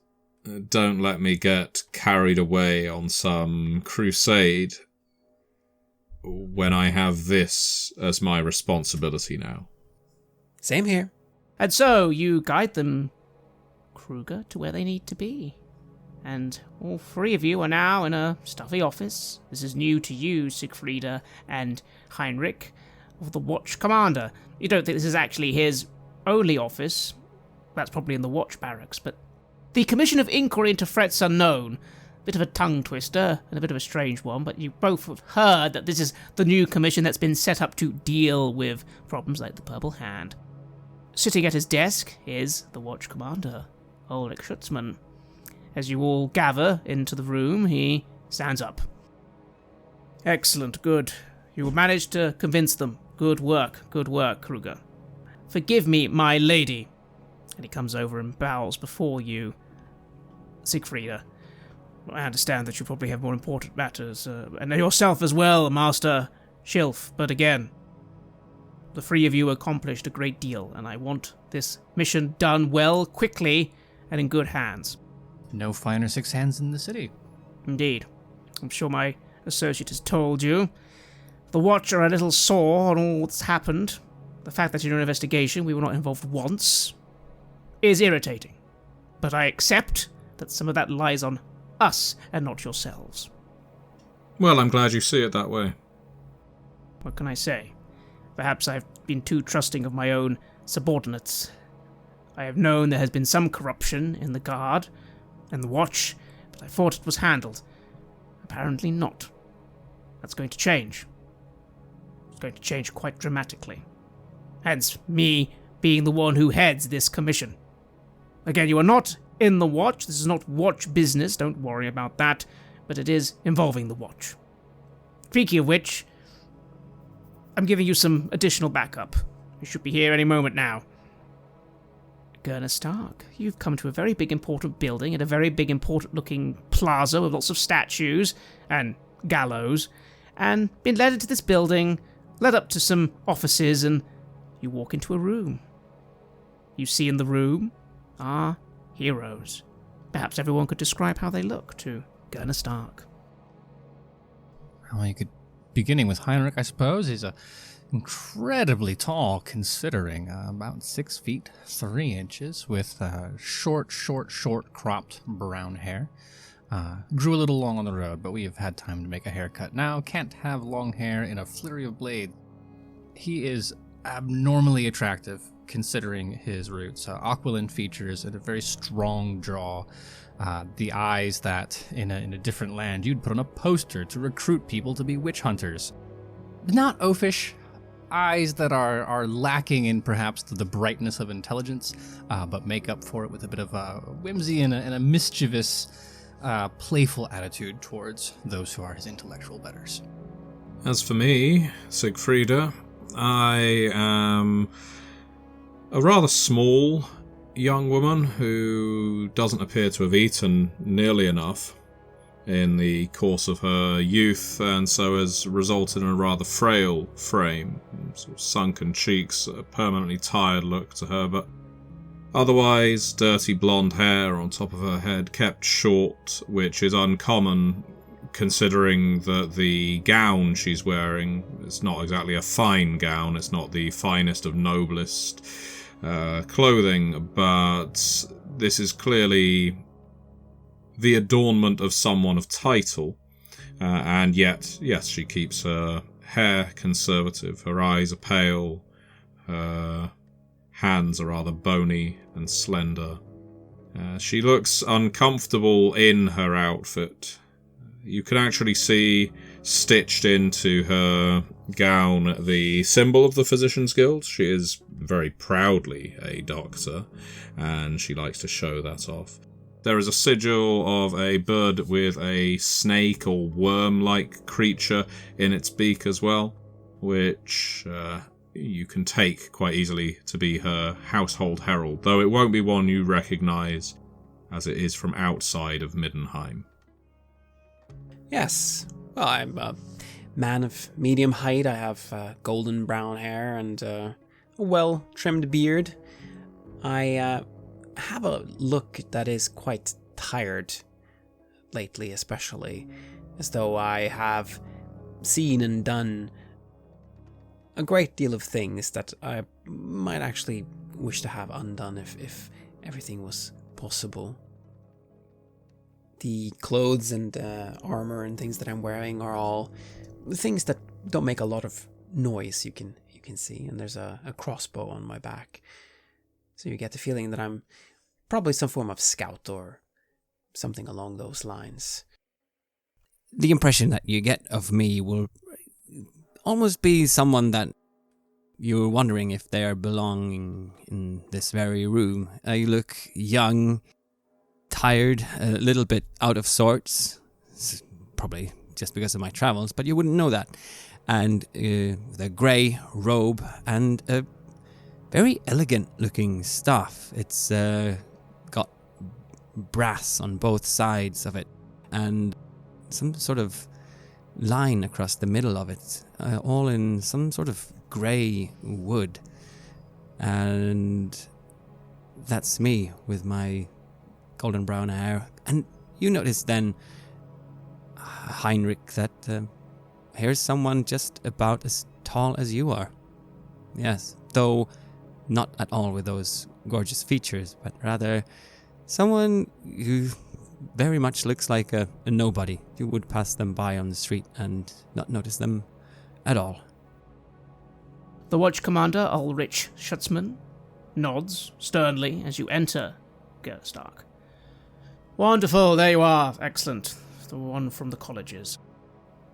don't let me get carried away on some crusade when I have this as my responsibility now. Same here. And so you guide them, Kruger, to where they need to be. And all three of you are now in a stuffy office. This is new to you, Siegfrieda and Heinrich, of the Watch Commander. You don't think this is actually his only office. That's probably in the Watch Barracks, but the Commission of Inquiry into Threats Unknown. Bit of a tongue twister and a bit of a strange one, but you both have heard that this is the new commission that's been set up to deal with problems like the Purple Hand. Sitting at his desk is the Watch Commander, Ulrich Schutzmann. As you all gather into the room, he stands up. Excellent, good. You managed to convince them. Good work, Kruger. Forgive me, my lady. And he comes over and bows before you, Siegfrieda. I understand that you probably have more important matters, and yourself as well, Master Schilf, but again, the three of you accomplished a great deal, and I want this mission done well, quickly, and in good hands. No finer six hands in the city. Indeed. I'm sure my associate has told you. The Watch are a little sore on all that's happened. The fact that in your investigation we were not involved once is irritating. But I accept that some of that lies on us and not yourselves. Well, I'm glad you see it that way. What can I say? Perhaps I've been too trusting of my own subordinates. I have known there has been some corruption in the Guard and the Watch, but I thought it was handled. Apparently not. That's going to change. It's going to change quite dramatically. Hence, me being the one who heads this commission. Again, you are not in the Watch. This is not Watch business, don't worry about that, but it is involving the Watch. Speaking of which, I'm giving you some additional backup. You should be here any moment now. Gerner Stark, you've come to a very big important building at a very big important looking plaza with lots of statues and gallows, and been led into this building, led up to some offices, and you walk into a room. You see in the room are heroes. Perhaps everyone could describe how they look to Gerner Stark. Well, you could, beginning with Heinrich, I suppose. He's incredibly tall, considering about 6 feet 3 inches, with short cropped brown hair. Grew a little long on the road, but we have had time to make a haircut now. Can't have long hair in a flurry of blade. He is abnormally attractive, considering his roots. Aquiline features and a very strong jaw. The eyes that, in a different land, you'd put on a poster to recruit people to be witch hunters. Not oafish. Eyes that are lacking in perhaps the brightness of intelligence, but make up for it with a bit of whimsy and a mischievous, playful attitude towards those who are his intellectual betters. As for me, Siegfrieda, I am a rather small young woman who doesn't appear to have eaten nearly enough in the course of her youth, and so has resulted in a rather frail frame, sort of sunken cheeks, a permanently tired look to her, but otherwise dirty blonde hair on top of her head, kept short, which is uncommon considering that the gown she's wearing is not exactly a fine gown. It's not the finest of noblest clothing, but this is clearly the adornment of someone of title, and yet, yes, she keeps her hair conservative, her eyes are pale, her hands are rather bony and slender. She looks uncomfortable in her outfit. You can actually see stitched into her gown the symbol of the Physicians Guild. She is very proudly a doctor, and she likes to show that off. There is a sigil of a bird with a snake or worm-like creature in its beak as well, which you can take quite easily to be her household herald, though it won't be one you recognise as it is from outside of Middenheim. Yes. Well, I'm a man of medium height. I have golden brown hair and a well-trimmed beard. I have a look that is quite tired lately, especially, as though I have seen and done a great deal of things that I might actually wish to have undone if everything was possible. The clothes and armor and things that I'm wearing are all things that don't make a lot of noise, you can see, and there's a crossbow on my back. So you get the feeling that I'm probably some form of scout or something along those lines. The impression that you get of me will almost be someone that you're wondering if they are belonging in this very room. You look young, tired, a little bit out of sorts. It's probably just because of my travels, but you wouldn't know that. And the grey robe and a very elegant looking staff. It's got brass on both sides of it and some sort of line across the middle of it, all in some sort of grey wood. And that's me with my golden brown hair. And you notice then, Heinrich, that here's someone just about as tall as you are. Yes, though not at all with those gorgeous features, but rather someone who very much looks like a nobody. You would pass them by on the street and not notice them at all. The watch commander, Ulrich Schutzmann, nods sternly as you enter, Gerner Stark. Wonderful, there you are. Excellent. The one from the colleges.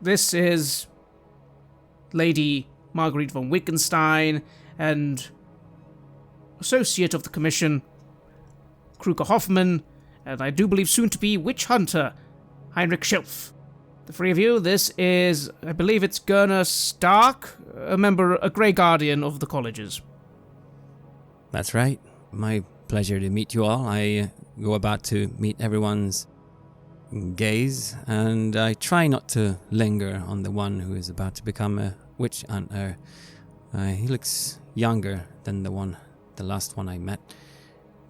This is Lady Marguerite von Wittgenstein and Associate of the Commission, Kruger Hoffman, and I do believe soon to be witch hunter, Heinrich Schilf. The three of you, this is, I believe it's Gerner Stark, a Grey Guardian of the colleges. That's right. My pleasure to meet you all. I go about to meet everyone's gaze, and I try not to linger on the one who is about to become a witch hunter. He looks younger than the last one I met.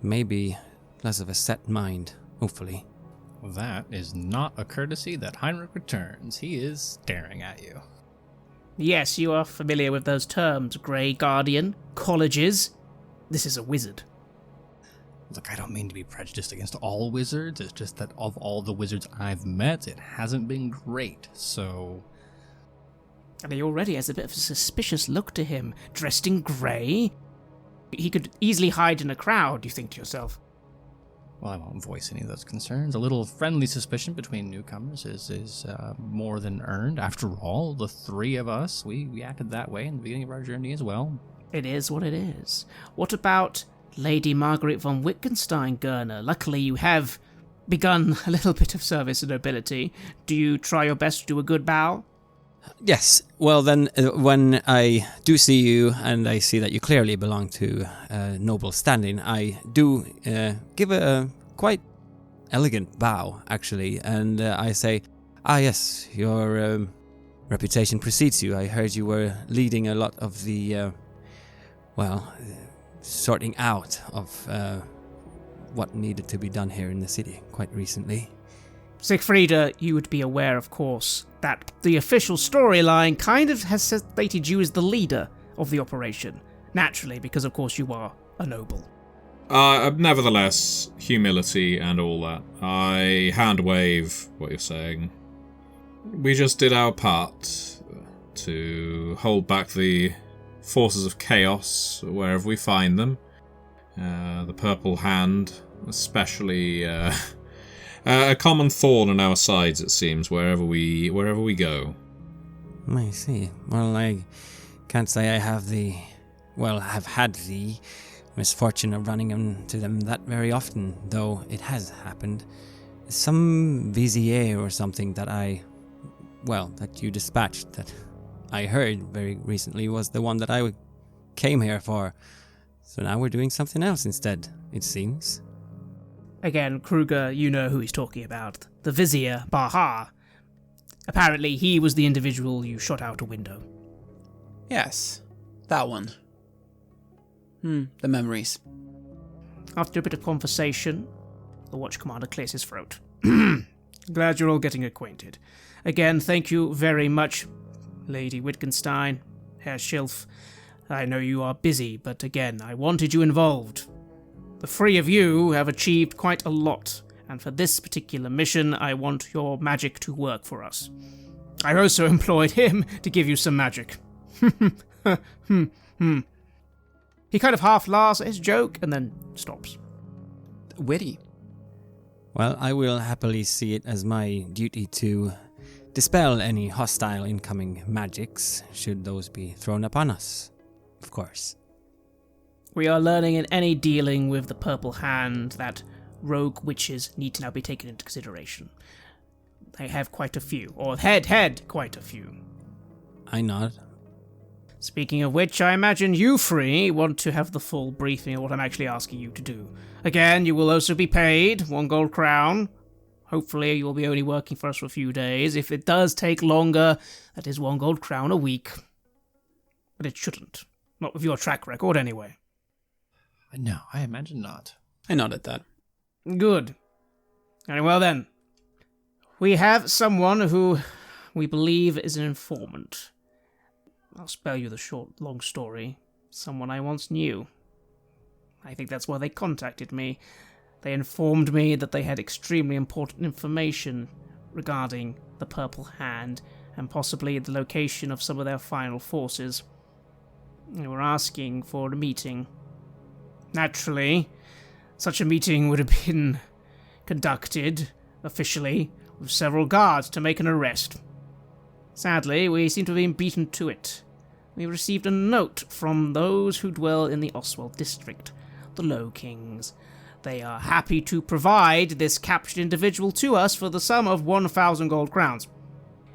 Maybe less of a set mind, hopefully. That is not a courtesy that Heinrich returns. He is staring at you. Yes, you are familiar with those terms, Grey Guardian, colleges. This is a wizard. Look, I don't mean to be prejudiced against all wizards. It's just that of all the wizards I've met, it hasn't been great, so... And he already has a bit of a suspicious look to him, dressed in grey. He could easily hide in a crowd, you think to yourself. Well, I won't voice any of those concerns. A little friendly suspicion between newcomers is more than earned. After all, the three of us, we acted that way in the beginning of our journey as well. It is what it is. What about Lady Margaret von Wittgenstein, Gerner? Luckily you have begun a little bit of service and nobility. Do you try your best to do a good bow? Yes. Well, then, when I do see you and I see that you clearly belong to noble standing, I do give a quite elegant bow, actually, and I say, yes, your reputation precedes you. I heard you were leading a lot of the, sorting out of what needed to be done here in the city quite recently. Siegfrieda, you would be aware, of course, that the official storyline kind of has stated you as the leader of the operation. Naturally, because of course you are a noble. Nevertheless, humility and all that. I hand wave what you're saying. We just did our part to hold back the forces of chaos wherever we find them. The Purple Hand, especially... a common thorn in our sides, it seems, wherever we go. I see. Well, I can't say I have had the misfortune of running into them that very often, though it has happened. Some vizier or something that you dispatched, that I heard very recently was the one that I came here for. So now we're doing something else instead, it seems. Again, Kruger, you know who he's talking about. The Vizier, Baha. Apparently, he was the individual you shot out a window. Yes, that one. The memories. After a bit of conversation, the watch commander clears his throat. Glad you're all getting acquainted. Again, thank you very much, Lady Wittgenstein, Herr Schilf. I know you are busy, but again, I wanted you involved. The three of you have achieved quite a lot, and for this particular mission, I want your magic to work for us. I also employed him to give you some magic. He kind of half laughs at his joke and then stops. Witty. Well, I will happily see it as my duty to dispel any hostile incoming magics, should those be thrown upon us, of course. We are learning in any dealing with the Purple Hand that rogue witches need to now be taken into consideration. They have quite a few, or had quite a few. I nod. Speaking of which, I imagine you three want to have the full briefing of what I'm actually asking you to do. Again, you will also be paid 1 gold crown. Hopefully, you will be only working for us for a few days. If it does take longer, that is 1 gold crown a week. But it shouldn't. Not with your track record, anyway. No, I imagine not. I nod at that. Good. Very well then. We have someone who we believe is an informant. I'll spare you the long story. Someone I once knew. I think that's why they contacted me. They informed me that they had extremely important information regarding the Purple Hand and possibly the location of some of their final forces. They were asking for a meeting. Naturally, such a meeting would have been conducted officially with several guards to make an arrest. Sadly, we seem to have been beaten to it. We received a note from those who dwell in the Oswald district, the Low Kings. They are happy to provide this captured individual to us for the sum of 1,000 gold crowns.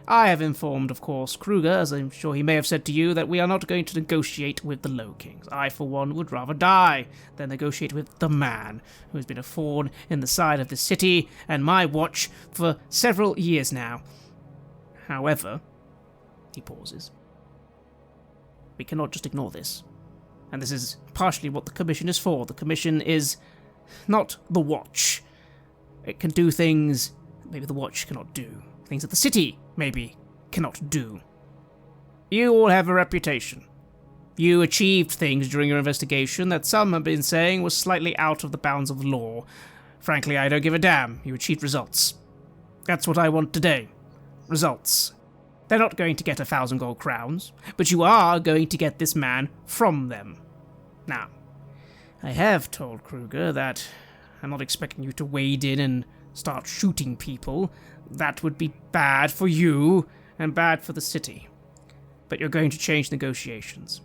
I have informed, of course, Kruger, as I'm sure he may have said to you, that we are not going to negotiate with the Low Kings. I, for one, would rather die than negotiate with the man who has been a thorn in the side of the city and my watch for several years now. However, he pauses. We cannot just ignore this. And this is partially what the Commission is for. The Commission is not the Watch. It can do things that maybe the Watch cannot do. Things that the city, maybe, cannot do. You all have a reputation. You achieved things during your investigation that some have been saying was slightly out of the bounds of the law. Frankly, I don't give a damn. You achieved results. That's what I want today. Results. They're not going to get 1,000 gold crowns, but you are going to get this man from them. Now, I have told Kruger that I'm not expecting you to wade in and start shooting people. That would be bad for you and bad for the city. But you're going to change negotiations.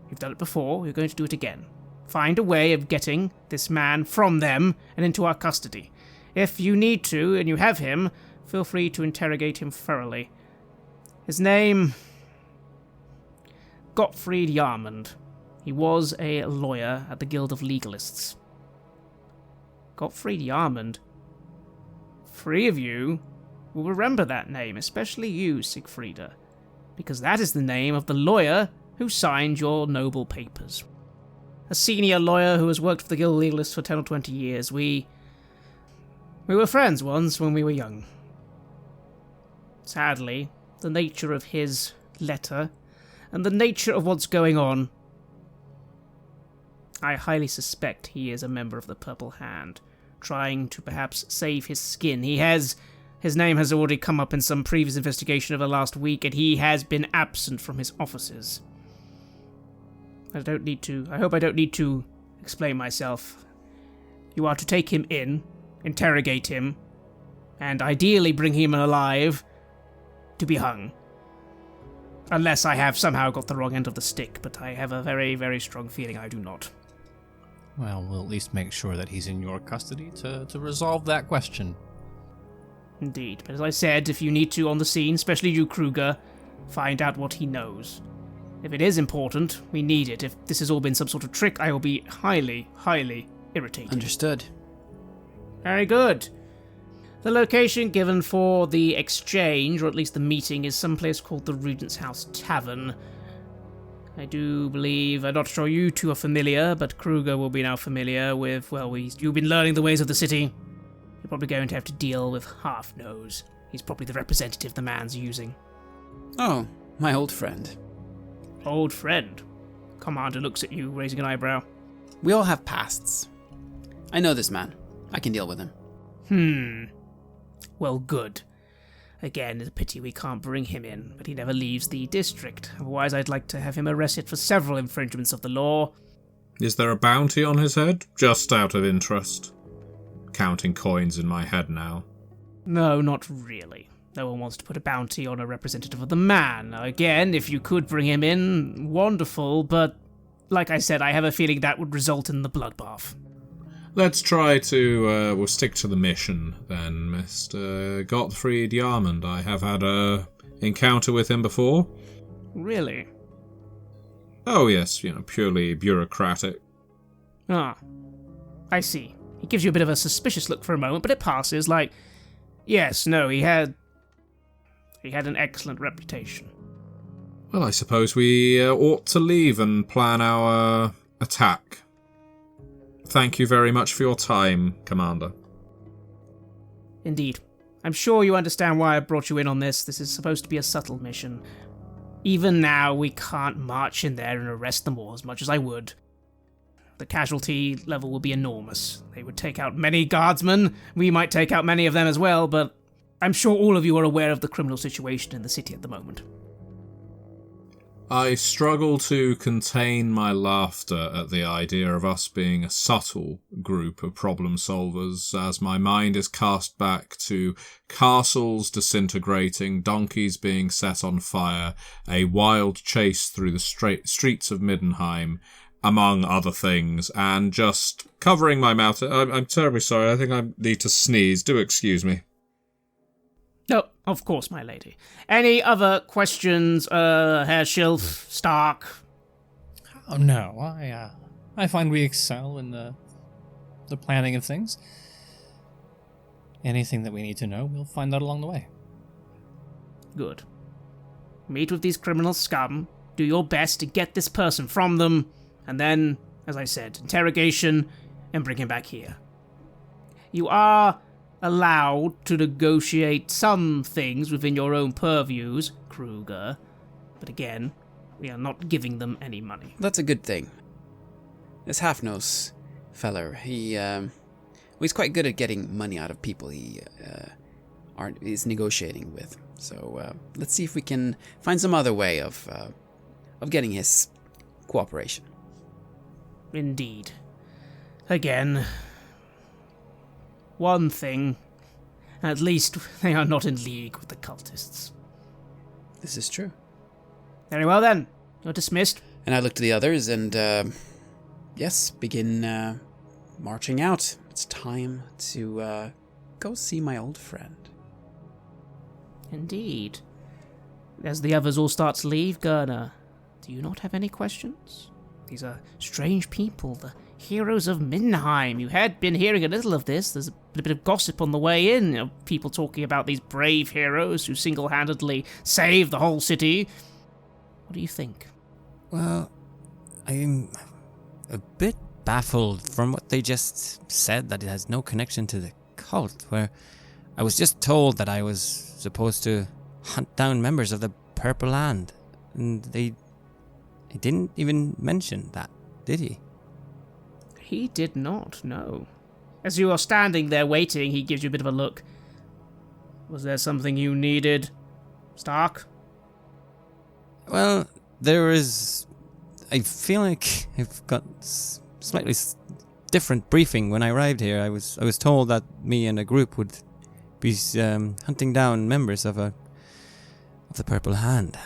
You've done it before, you're going to do it again. Find a way of getting this man from them and into our custody. If you need to, and you have him, feel free to interrogate him thoroughly. His name... Gottfried Yarmond. He was a lawyer at the Guild of Legalists. Gottfried Yarmond. 3 of you will remember that name, especially you, Siegfrieda, because that is the name of the lawyer who signed your noble papers. A senior lawyer who has worked for the Guild of Legalists for 10 or 20 years. We were friends once when we were young. Sadly, the nature of his letter and the nature of what's going on, I highly suspect he is a member of the Purple Hand, trying to perhaps save his skin. His name has already come up in some previous investigation of the last week, and he has been absent from his offices. I hope I don't need to explain myself. You are to take him in, interrogate him, and ideally bring him alive to be hung. Unless I have somehow got the wrong end of the stick, but I have a very, very strong feeling I do not. Well, we'll at least make sure that he's in your custody to resolve that question. Indeed, but as I said, if you need to on the scene, especially you, Kruger, find out what he knows. If it is important, we need it. If this has all been some sort of trick, I will be highly, highly irritated. Understood. Very good. The location given for the exchange, or at least the meeting, is someplace called the Regent's House Tavern. I do believe, I'm not sure you two are familiar, but Kruger will be now familiar with, well, you've been learning the ways of the city. You're probably going to have to deal with Half-Nose. He's probably the representative the man's using. Oh, My old friend. Old friend? Commander looks at you, raising an eyebrow. We all have pasts. I know this man. I can deal with him. Well, good. Again, it's a pity we can't bring him in, but he never leaves the district. Otherwise, I'd like to have him arrested for several infringements of the law. Is there a bounty on his head? Just out of interest. Counting coins in my head now. No, not really. No one wants to put a bounty on a representative of the man. Again, if you could bring him in, wonderful, but like I said, I have a feeling that would result in the bloodbath. Let's try to, we'll stick to the mission then, Mr. Gottfried Yarmond. I have had a encounter with him before. Really? Oh yes, purely bureaucratic. Ah, I see. He gives you a bit of a suspicious look for a moment, but it passes, like, yes, no, he had an excellent reputation. Well, I suppose we ought to leave and plan our attack. Thank you very much for your time, Commander. Indeed. I'm sure you understand why I brought you in on this. This is supposed to be a subtle mission. Even now, we can't march in there and arrest them all as much as I would. The casualty level will be enormous. They would take out many guardsmen. We might take out many of them as well, but I'm sure all of you are aware of the criminal situation in the city at the moment. I struggle to contain my laughter at the idea of us being a subtle group of problem solvers, as my mind is cast back to castles disintegrating, donkeys being set on fire, a wild chase through the streets of Middenheim, among other things, and just covering my mouth. I'm terribly sorry, I think I need to sneeze. Do excuse me. No, of course, my lady. Any other questions, Herr Schilf, Stark? Oh no, I find we excel in the planning of things. Anything that we need to know, we'll find out along the way. Good. Meet with these criminal scum, do your best to get this person from them, and then, as I said, interrogation, and bring him back here. You are allowed to negotiate some things within your own purviews, Kruger, but again, we are not giving them any money. That's a good thing. This half-nose feller, he's quite good at getting money out of people he is negotiating with. So let's see if we can find some other way of getting his cooperation. Indeed. Again, one thing, at least they are not in league with the cultists. This is true. Very well then, you're dismissed. And I look to the others and, yes, begin marching out. It's time to go see my old friend. Indeed. As the others all start to leave, Gerner, do you not have any questions? These are strange people, the heroes of Middenheim. You had been hearing a little of this. There's a bit of gossip on the way in, people talking about these brave heroes who single-handedly saved the whole city. What do you think? Well, I'm a bit baffled from what they just said, that it has no connection to the cult, where I was just told that I was supposed to hunt down members of the Purple Hand, and he didn't even mention that, did he? He did not, no. As you are standing there waiting, he gives you a bit of a look. Was there something you needed, Stark? Well, there is... I feel like I've got slightly different briefing. When I arrived here, I was told that me and a group would be hunting down members of the Purple Hand.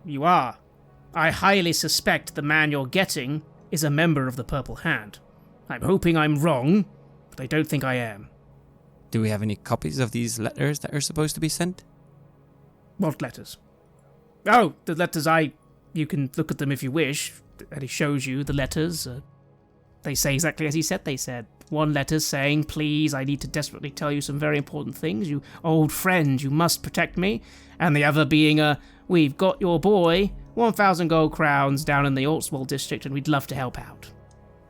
You are. I highly suspect the man you're getting is a member of the Purple Hand. I'm hoping I'm wrong, but I don't think I am. Do we have any copies of these letters that are supposed to be sent? What letters? Oh, the letters you can look at them if you wish, and he shows you the letters. They say exactly as he said they said. One letter saying, please, I need to desperately tell you some very important things. You old friend, you must protect me. And the other being we've got your boy, 1,000 gold crowns down in the Ortswald district, and we'd love to help out.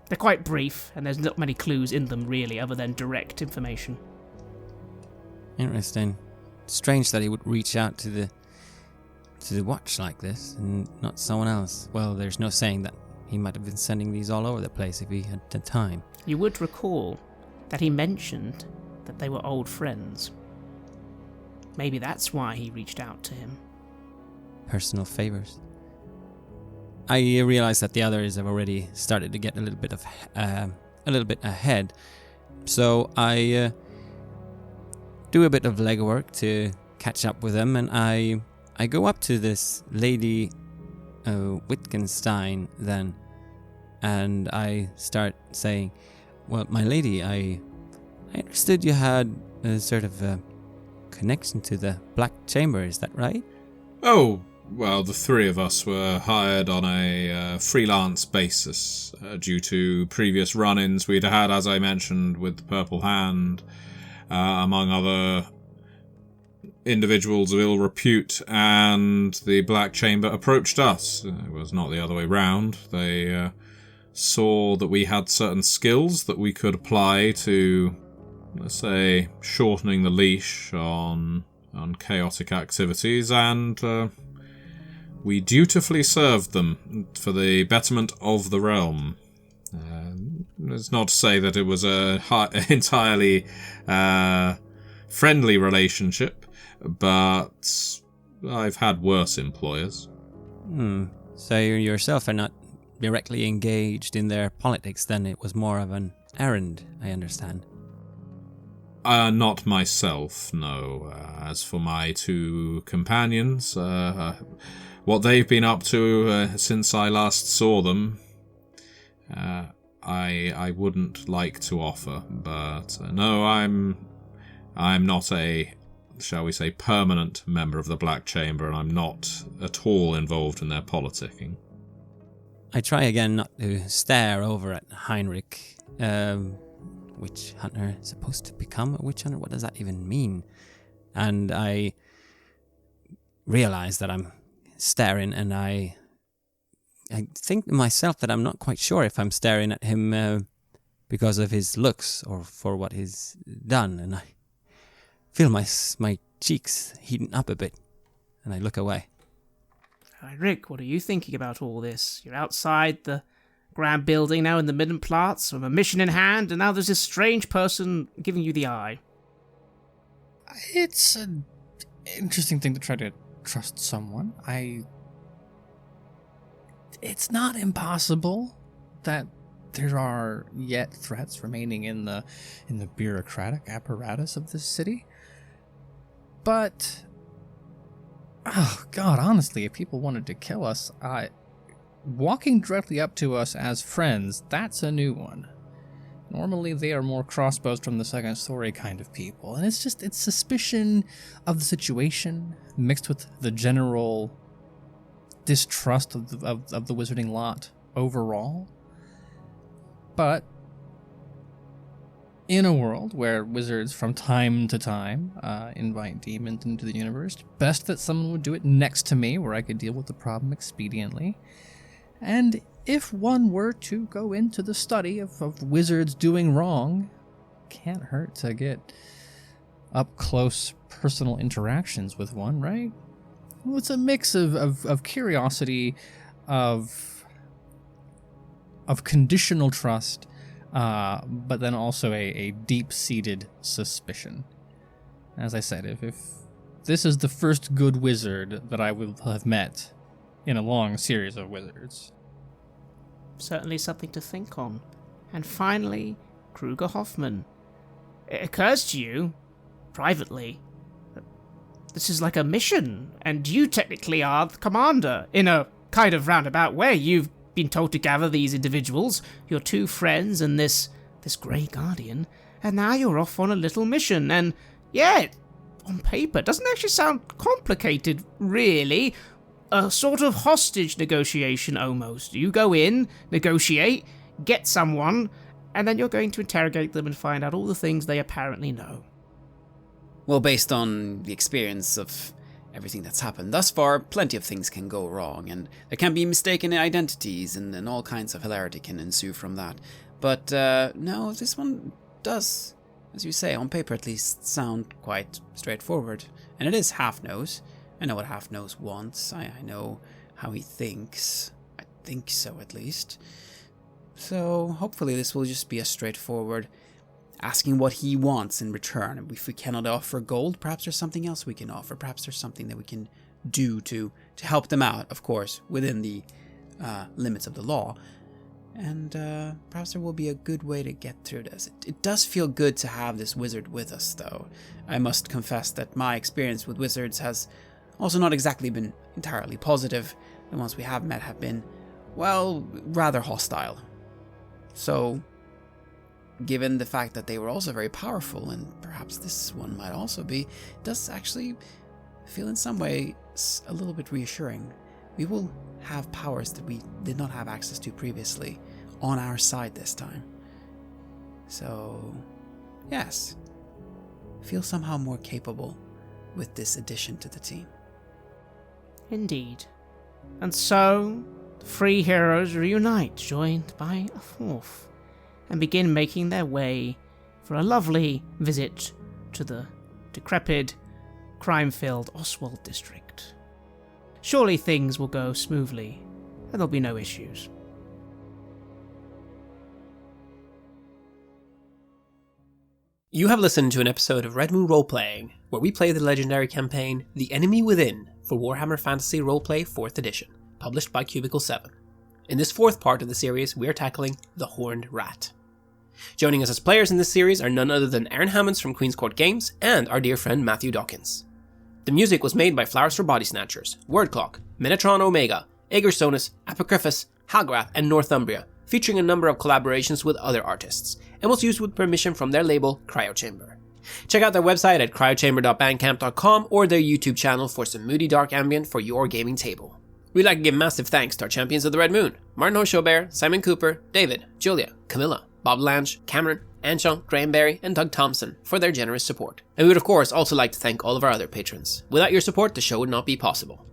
They're quite brief, and there's not many clues in them, really, other than direct information. Interesting. Strange that he would reach out to to watch like this and not someone else. Well, there's no saying that he might have been sending these all over the place if he had the time. You would recall that he mentioned that they were old friends. Maybe that's why he reached out to him. Personal favors. I realize that the others have already started to get a little bit ahead, so I do a bit of legwork to catch up with them, and I go up to this lady Wittgenstein then, and I start saying, "Well, my lady, I understood you had a sort of a connection to the Black Chamber, is that right?" Oh, well, the three of us were hired on a freelance basis due to previous run-ins we'd had, as I mentioned, with the Purple Hand, among other individuals of ill repute, and the Black Chamber approached us. It was not the other way round. They saw that we had certain skills that we could apply to, let's say, shortening the leash on chaotic activities, and we dutifully served them for the betterment of the realm. It's not to say that it was a entirely friendly relationship, but I've had worse employers. So you yourself are not directly engaged in their politics, then it was more of an errand, I understand. Not myself, no. As for my two companions, what they've been up to since I last saw them, I wouldn't like to offer. But no, I'm not a, shall we say, permanent member of the Black Chamber, and I'm not at all involved in their politicking. I try again not to stare over at Heinrich. Witch hunter supposed to become a witch hunter? What does that even mean? And I realize that I'm staring, and I think to myself that I'm not quite sure if I'm staring at him because of his looks or for what he's done, and I feel my cheeks heating up a bit, and I look away. Rick, what are you thinking about all this? You're outside the grand building now in the Middenplatz with a mission in hand, and now there's this strange person giving you the eye. It's an interesting thing to try to trust someone. It's not impossible that there are yet threats remaining in the bureaucratic apparatus of this city. But, oh God, honestly, if people wanted to kill us, walking directly up to us as friends, that's a new one. Normally they are more crossbows from the second story kind of people, and it's suspicion of the situation mixed with the general distrust of the wizarding lot overall. But in a world where wizards from time to time invite demons into the universe, best that someone would do it next to me where I could deal with the problem expediently. And if one were to go into the study of wizards doing wrong, can't hurt to get up close personal interactions with one, right? Well, it's a mix of curiosity, of conditional trust, but then also a deep-seated suspicion. As I said, if this is the first good wizard that I will have met in a long series of wizards. Certainly something to think on. And finally, Kruger Hoffman. It occurs to you, privately, that this is like a mission, and you technically are the commander, in a kind of roundabout way. You've been told to gather these individuals, your two friends and this Grey Guardian, and now you're off on a little mission, and yeah, on paper, it doesn't actually sound complicated, really. A sort of hostage negotiation, almost. You go in, negotiate, get someone, and then you're going to interrogate them and find out all the things they apparently know. Well, based on the experience of everything that's happened thus far, plenty of things can go wrong, and there can be mistaken identities, and all kinds of hilarity can ensue from that. But, no, this one does, as you say, on paper at least, sound quite straightforward. And it is half-nose. I know what Half-Nose wants. I know how he thinks. I think so, at least. So, hopefully this will just be a straightforward asking what he wants in return. If we cannot offer gold, perhaps there's something else we can offer. Perhaps there's something that we can do to help them out, of course, within the limits of the law. And perhaps there will be a good way to get through this. It does feel good to have this wizard with us, though. I must confess that my experience with wizards has also not exactly been entirely positive. The ones we have met have been, well, rather hostile. So, given the fact that they were also very powerful, and perhaps this one might also be, it does actually feel in some way a little bit reassuring. We will have powers that we did not have access to previously on our side this time. So, yes, feel somehow more capable with this addition to the team. Indeed. And so, the three heroes reunite, joined by a fourth, and begin making their way for a lovely visit to the decrepit, crime-filled Oswald district. Surely things will go smoothly, and there'll be no issues. You have listened to an episode of Red Moon Roleplaying, where we play the legendary campaign The Enemy Within for Warhammer Fantasy Roleplay 4th Edition, published by Cubicle 7. In this fourth part of the series, we are tackling The Horned Rat. Joining us as players in this series are none other than Aaron Hammonds from Queen's Court Games and our dear friend Matthew Dawkins. The music was made by Flowers for Body Snatchers, Wordclock, Metatron Omega, Aegersonus, Apocryphus, Halgrath, and Northumbria, featuring a number of collaborations with other artists, and was used with permission from their label Cryochamber. Check out their website at cryochamber.bandcamp.com or their YouTube channel for some moody dark ambient for your gaming table. We'd like to give massive thanks to our champions of the Red Moon, Martin Heuschober, Simon Cooper, David, Julia, Camilla, Bob Lange, Cameron, Antxon, Graham Barey, and Doug Thomson for their generous support. And we would of course also like to thank all of our other patrons. Without your support, the show would not be possible.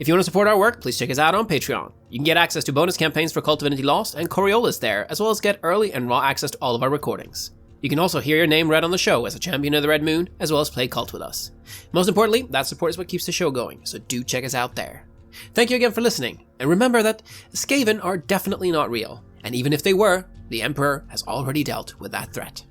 If you want to support our work, please check us out on Patreon. You can get access to bonus campaigns for Cult of Divinity Lost and Coriolis there, as well as get early and raw access to all of our recordings. You can also hear your name read on the show as a champion of the Red Moon, as well as play Cult with us. Most importantly, that support is what keeps the show going, so do check us out there. Thank you again for listening, and remember that Skaven are definitely not real, and even if they were, the Emperor has already dealt with that threat.